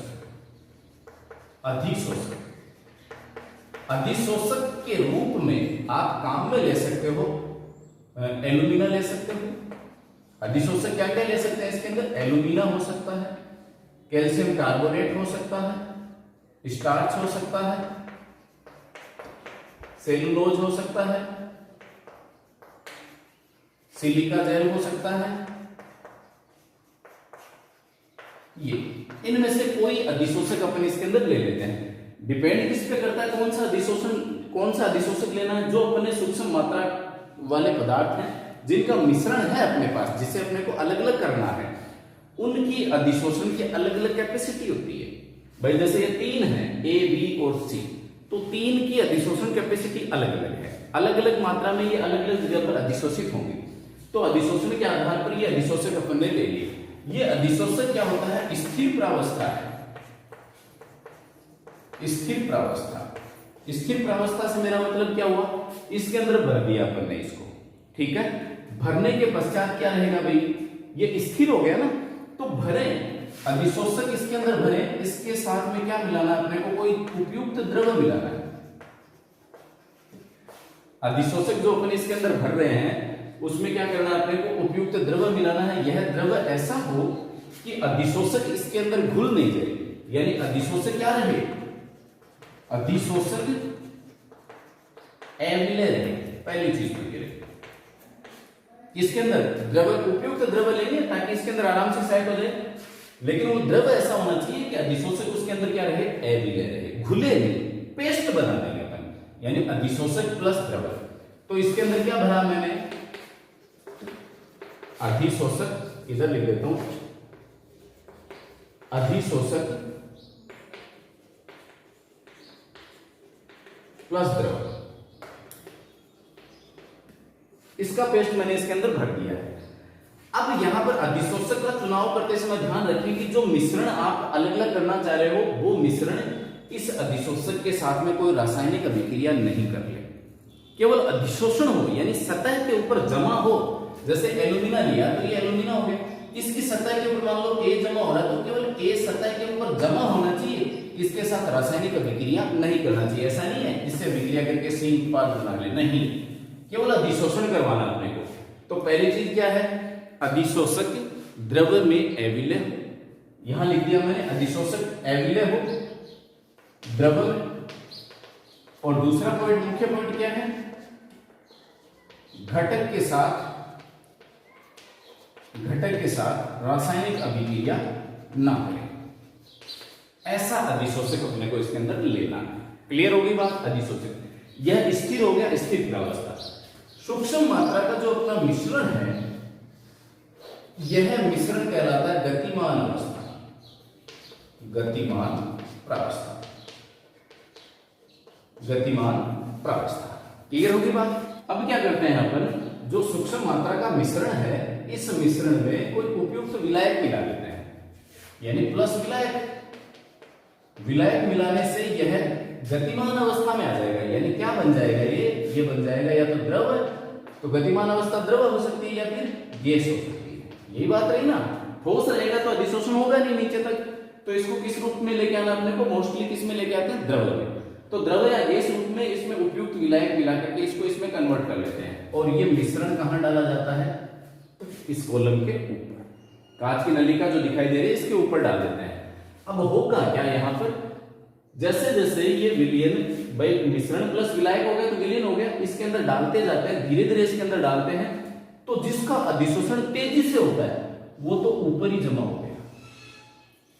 अधिशोषक के रूप में आप काम में ले सकते हो, एल्यूमिना ले सकते हो। अधिशोषक क्या क्या ले सकते हैं इसके अंदर? एल्यूमिना हो सकता है, कैल्शियम कार्बोनेट हो सकता है, स्टार्च हो सकता है, सेलुलोज हो सकता है, सिलिका जेल हो सकता है। ये इनमें से कोई अधिशोषक अपन इसके अंदर ले लेते हैं। डिपेंड किस पे करता है कौन सा अधिशोषक लेना है। जो अपने सूक्ष्म मात्रा वाले पदार्थ हैं जिनका मिश्रण है अपने पास, जिसे अपने को अलग अलग करना है, उनकी अधिशोषण की अलग अलग कैपेसिटी होती है। भाई जैसे ये तीन है ए बी और सी, तो तीन की अधिशोषण कैपेसिटी अलग अलग है। अलग अलग मात्रा में ये अलग अलग जगह पर अधिशोषित होंगे। तो अधिशोषण के आधार पर ये अधिशोषक अपन ने ले लिए। ये अधिशोषक क्या होता है? स्थिर प्रावस्था है। स्थिर प्रावस्था, स्थिर प्रावस्था से मेरा मतलब क्या हुआ? इसके अंदर भर दिया अपन ने इसको, ठीक है। भरने के पश्चात क्या रहेगा भाई? ये स्थिर हो गया ना, तो भरे अधिशोषक इसके अंदर भरे, इसके साथ में क्या मिलाना है अपने को? कोई उपयुक्त द्रव मिलाना है। अधिशोषक जो अपन इसके अंदर भर रहे हैं उसमें क्या करना है अपने को? उपयुक्त द्रव मिलाना है। यह द्रव ऐसा हो कि अधिशोषक इसके अंदर घुल नहीं जाए, यानी अधिशोषक क्या रहे? अधिशोषक अविलय रहे। पहली चीज तो ये रहे, इसके अंदर द्रव, उपयुक्त द्रव लेंगे ताकि इसके अंदर आराम से सेट हो जाए। लेकिन वो द्रव ऐसा होना चाहिए कि अधिशोषक उसके अंदर क्या रहे? अविलय रहे, घुले नहीं, पेस्ट बना देंगे अपन, यानी अधिशोषक प्लस द्रव। तो इसके अंदर क्या भरा मैंने? अधिशोषक, इधर लिख देता हूं, अधिशोषक प्लस द्रव। इसका पेस्ट मैंने इसके अंदर भर दिया है। अब यहां पर अधिशोषक का चुनाव करते समय ध्यान रखें कि जो मिश्रण आप अलग अलग करना चाह रहे हो वो मिश्रण इस अधिशोषक के साथ में कोई रासायनिक अभिक्रिया नहीं कर ले, केवल अधिशोषण हो, यानी सतह के ऊपर जमा हो। जैसे एल्यूमिना लिया तो ये एल्यूमिना हो गया, इसकी सतह के ऊपर मान लो ए जमा हो रहा है, तो केवल ए सतह के ऊपर जमा होना चाहिए, इसके साथ रासायनिक अभिक्रिया नहीं करना चाहिए। ऐसा नहीं है इससे अभिक्रिया करके सी उत्पाद बना ले, नहीं, केवल अधिशोषण करवाना अपने को। तो पहली चीज क्या है? अधिशोषक द्रव में अविलय हो। यहां लिख दिया मैंने, अधिशोषक अविलय हो द्रव में। और दूसरा पॉइंट, मुख्य पॉइंट क्या है? घटक के साथ रासायनिक अभिक्रिया ना करें, ऐसा अधिशोषक अपने को इसके अंदर लेना है। क्लियर होगी बात? अधिशोषक यह स्थिर हो गया, स्थिर प्रावस्था। सूक्ष्म मात्रा का जो अपना मिश्रण है, यह मिश्रण कहलाता है गतिमान अवस्था, गतिमान प्रावस्था, गतिमान प्रावस्था। क्लियर होगी बात? अब क्या करते हैं अपन? जो सूक्ष्म मात्रा का मिश्रण है, इस मिश्रण में कोई उपयुक्त विलायक मिला देते हैं, यानी प्लस विलायक। विलायक मिलाने से यह गतिमान अवस्था में आ जाएगा, यानी क्या बन जाएगा? ये बन जाएगा या तो द्रव, तो गतिमान अवस्था द्रव हो सकती है या फिर गैस हो सकती है। यही बात रही ना। ठोस रहेगा तो अधिशोषण होगा नहीं नीचे तक, तो इसको किस रूप में लेके आना अपने को? मोस्टली किस में लेके आते हैं? द्रव में। तो द्रव या गैस रूप में इसमें उपयुक्त विलायक मिला करके इसको इसमें कन्वर्ट कर लेते हैं, और ये मिश्रण कहां डाला जाता है? इस कॉलम के ऊपर, कांच की नलिका जो दिखाई दे रही है इसके ऊपर डाल देते हैं। अब होगा क्या यहां पर? जैसे जैसे ये विलयन, भाई मिश्रण प्लस विलायक हो गया तो विलयन हो गया, इसके अंदर डालते जाते हैं, धीरे धीरे इसके अंदर डालते हैं, तो जिसका अधिशोषण तेजी से होता है वो तो ऊपर ही जमा हो गया।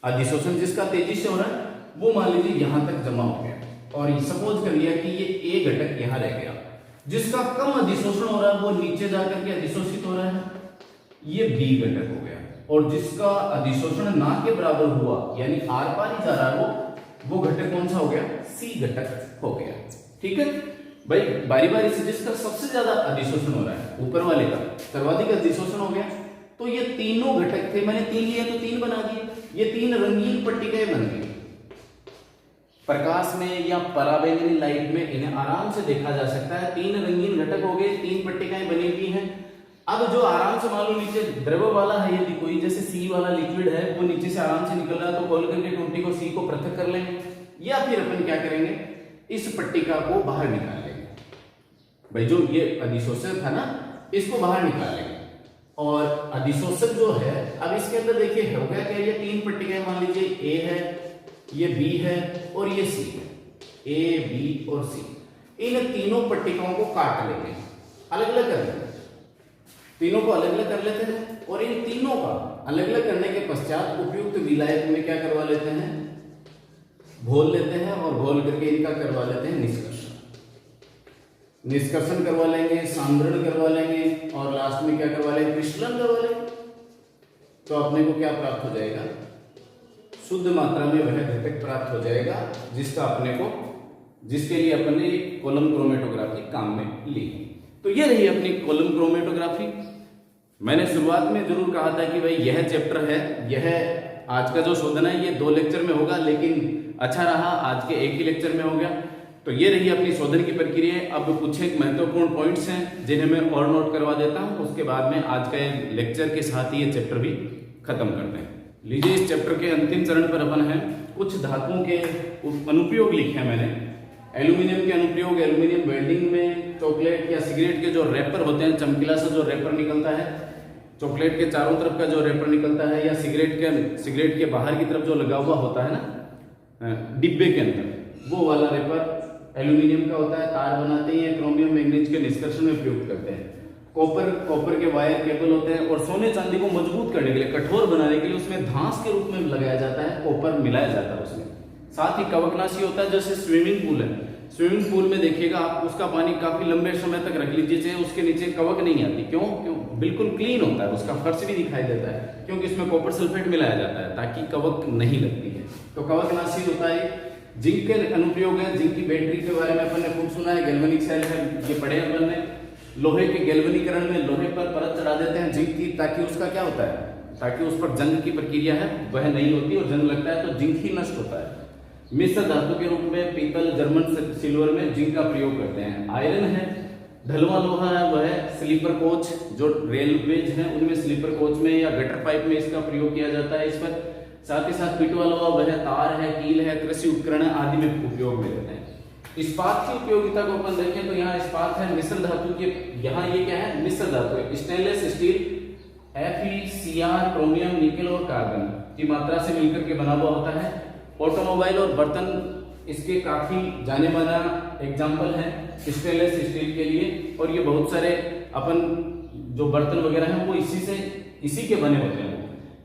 अधिशोषण जिसका तेजी से हो रहा है वो मान लीजिए यहां तक जमा हो गया, और सपोज कर लिया कि ये ए घटक यहां रह गया। जिसका कम अधिशोषण हो रहा है वो नीचे जाकर के अधिशोषित हो रहा है, ये बी घटक हो गया। और जिसका अधिशोषण ना के बराबर हुआ, यानी आर पार ही जा रहा है, वो घटक कौन सा हो गया? सी घटक हो गया। ठीक है भाई, बारी बारी से जिसका सबसे ज्यादा अधिशोषण हो रहा है, ऊपर वाले का सर्वाधिक अधिशोषण हो गया, तो ये तीनों घटक थे, मैंने 3 लिया तो 3 बना दिए, ये 3 रंगीन पट्टिकाएं बन गई। प्रकाश में या पराबैंगनी लाइट में इन्हें आराम से देखा जा सकता है। 3 रंगीन घटक हो गए, 3 पट्टिकाएं बनी हुई हैं। अब जो आराम से मान लो नीचे द्रव वाला है, यदि कोई जैसे सी वाला लिक्विड है वो नीचे से आराम से निकल रहा है, तो खोल करके टूटी को सी को पृथक कर लेंगे, या फिर अपन क्या करेंगे? इस पट्टिका को बाहर निकाल लेंगे। भाई जो ये अधिशोषक था ना, इसको बाहर निकाल लेंगे। और अधिशोषक जो है, अब इसके अंदर देखिए हो गया क्या? ये 3 पट्टिकाएं मान लीजिए ए है, ये बी है और ये सी है, ए बी और सी। इन तीनों पट्टिकाओं को काट लेते हैं, अलग अलग कर लेते हैं, तीनों को अलग अलग कर लेते हैं और इन तीनों का अलग अलग करने के पश्चात उपयुक्त विलायक में क्या करवा लेते हैं, घोल लेते हैं और घोल करके इनका करवा लेते हैं निष्कर्षण करवा लेंगे, सांद्रण करवा लेंगे और लास्ट में क्या करवा लेंगे, क्रिस्टलन करवा लेंगे। तो अपने को क्या प्राप्त हो जाएगा, शुद्ध मात्रा में वह घटक प्राप्त हो जाएगा जिसके लिए अपन ने कॉलम क्रोमेटोग्राफी काम में ली। तो ये रही अपनी कॉलम क्रोमेटोग्राफी। मैंने शुरुआत में जरूर कहा था कि भाई यह चैप्टर है, यह आज का जो शोधन है ये 2 लेक्चर में होगा, लेकिन अच्छा रहा आज के एक ही लेक्चर में हो गया। तो ये रही अपनी शोधन की प्रक्रिया। अब कुछ एक महत्वपूर्ण पॉइंट्स हैं जिन्हें मैं और नोट करवा देता हूं, उसके बाद में आज के लेक्चर के साथ ही ये चैप्टर भी खत्म करते हैं। लीजिए, इस चैप्टर के अंतिम चरण पर अपन है। कुछ धातुओं के अनुप्रयोग लिखे हैं मैंने। एल्यूमिनियम के अनुप्रयोग, एल्यूमिनियम वेल्डिंग में चॉकलेट या सिगरेट के जो रैपर होते हैं, चमकीला सा जो रैपर निकलता है, चॉकलेट के चारों तरफ का जो रैपर निकलता है, या सिगरेट के बाहर की तरफ जो लगा हुआ होता है ना डिब्बे के अंदर, वो वाला रैपर एल्यूमिनियम का होता है। तार बनाते हैं, क्रोमियम मैग्नीज के निष्कर्षण में प्रयोग करते हैं। कॉपर के वायर केबल होते हैं और सोने चांदी को मजबूत करने के लिए, कठोर बनाने के लिए उसमें धांस के रूप में लगाया जाता है, कॉपर मिलाया जाता है उसमें। साथ ही कवकनाशी होता है, जैसे स्विमिंग पूल है, स्विमिंग पूल में देखिएगा आप उसका पानी काफी लंबे समय तक रख लीजिए, उसके नीचे कवक नहीं आती। क्यों? बिल्कुल क्लीन होता है, उसका फर्श भी दिखाई देता है, क्योंकि इसमें कॉपर सल्फेट मिलाया जाता है ताकि कवक नहीं लगती है। तो कवकनाशी होता है। जिंक के अनुप्रयोग है, जिंक की बैटरी के बारे में अपन ने खूब सुना है, गैल्वेनिक सेल है, ये पढ़े अपन ने। लोहे के गैल्वेनीकरण में लोहे पर परत चढ़ा देते हैं जिंक की, ताकि उसका क्या होता है, ताकि उस पर जंग की प्रक्रिया है वह नहीं होती और जंग लगता है तो जिंक ही नष्ट होता है। मिश्र धातु के रूप में पीतल, जर्मन सिल्वर में जिंक का प्रयोग करते हैं। आयरन है, ढलवा लोहा है, वह स्लीपर कोच जो रेलवेज है उनमें स्लीपर कोच में या गटर पाइप में इसका प्रयोग किया जाता है इस पर। साथ ही साथ पिटवा लोहा वह तार है, कील है, कृषि उपकरण आदि में उपयोग में लेते हैं। इस्पात की उपयोगिता को अपन देखें तो यहाँ इस्पात है मिश्र धातु के, यहाँ ये क्या है, मिश्र धातु है। Stainless steel FeCr, chromium, nickel और कार्बन की मात्रा से मिलकर के बना हुआ होता है। ऑटोमोबाइल और बर्तन इसके काफी जाने माना एग्जाम्पल है स्टेनलेस स्टील के लिए, और ये बहुत सारे अपन जो बर्तन वगैरह हैं वो इसी के बने होते हैं।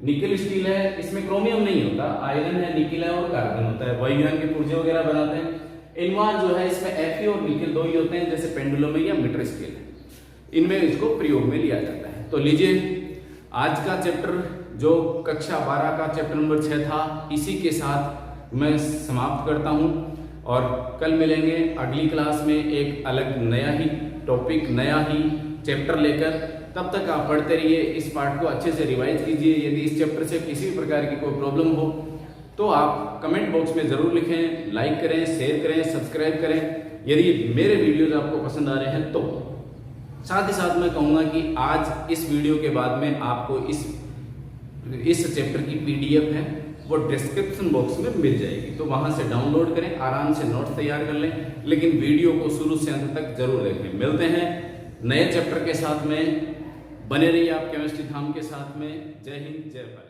निकेल स्टील है, इसमें क्रोमियम नहीं होता, आयरन है, निकेल है और कार्बन होता है। वायुयान के पुर्जे वगैरह बनाते हैं। इनवार जो है इसमें Fe और निकेल 2 ही होते हैं, जैसे पेंडुलम या मीटर स्केल, इनमें इसको प्रयोग में लिया जाता है। तो लीजिए, आज का चैप्टर जो कक्षा 12 का चैप्टर नंबर 6 था, इसी के साथ मैं समाप्त करता हूं और कल मिलेंगे अगली क्लास में एक अलग नया ही टॉपिक, नया ही चैप्टर लेकर। तब तक आप पढ़ते रहिए, इस पार्ट को अच्छे से रिवाइज कीजिए। यदि इस चैप्टर से किसी भी प्रकार की कोई प्रॉब्लम हो तो आप कमेंट बॉक्स में जरूर लिखें, लाइक करें, शेयर करें, सब्सक्राइब करें यदि मेरे वीडियोज आपको पसंद आ रहे हैं तो। साथ ही साथ मैं कहूँगा कि आज इस वीडियो के बाद में आपको इस चैप्टर की PDF है वो डिस्क्रिप्शन बॉक्स में मिल जाएगी, तो वहां से डाउनलोड करें, आराम से नोट्स तैयार कर लें, लेकिन वीडियो को शुरू से अंत तक जरूर देखें। मिलते हैं नए चैप्टर के साथ में, बने रहिए आप केमिस्ट्री धाम के साथ में। जय हिंद, जय भारत।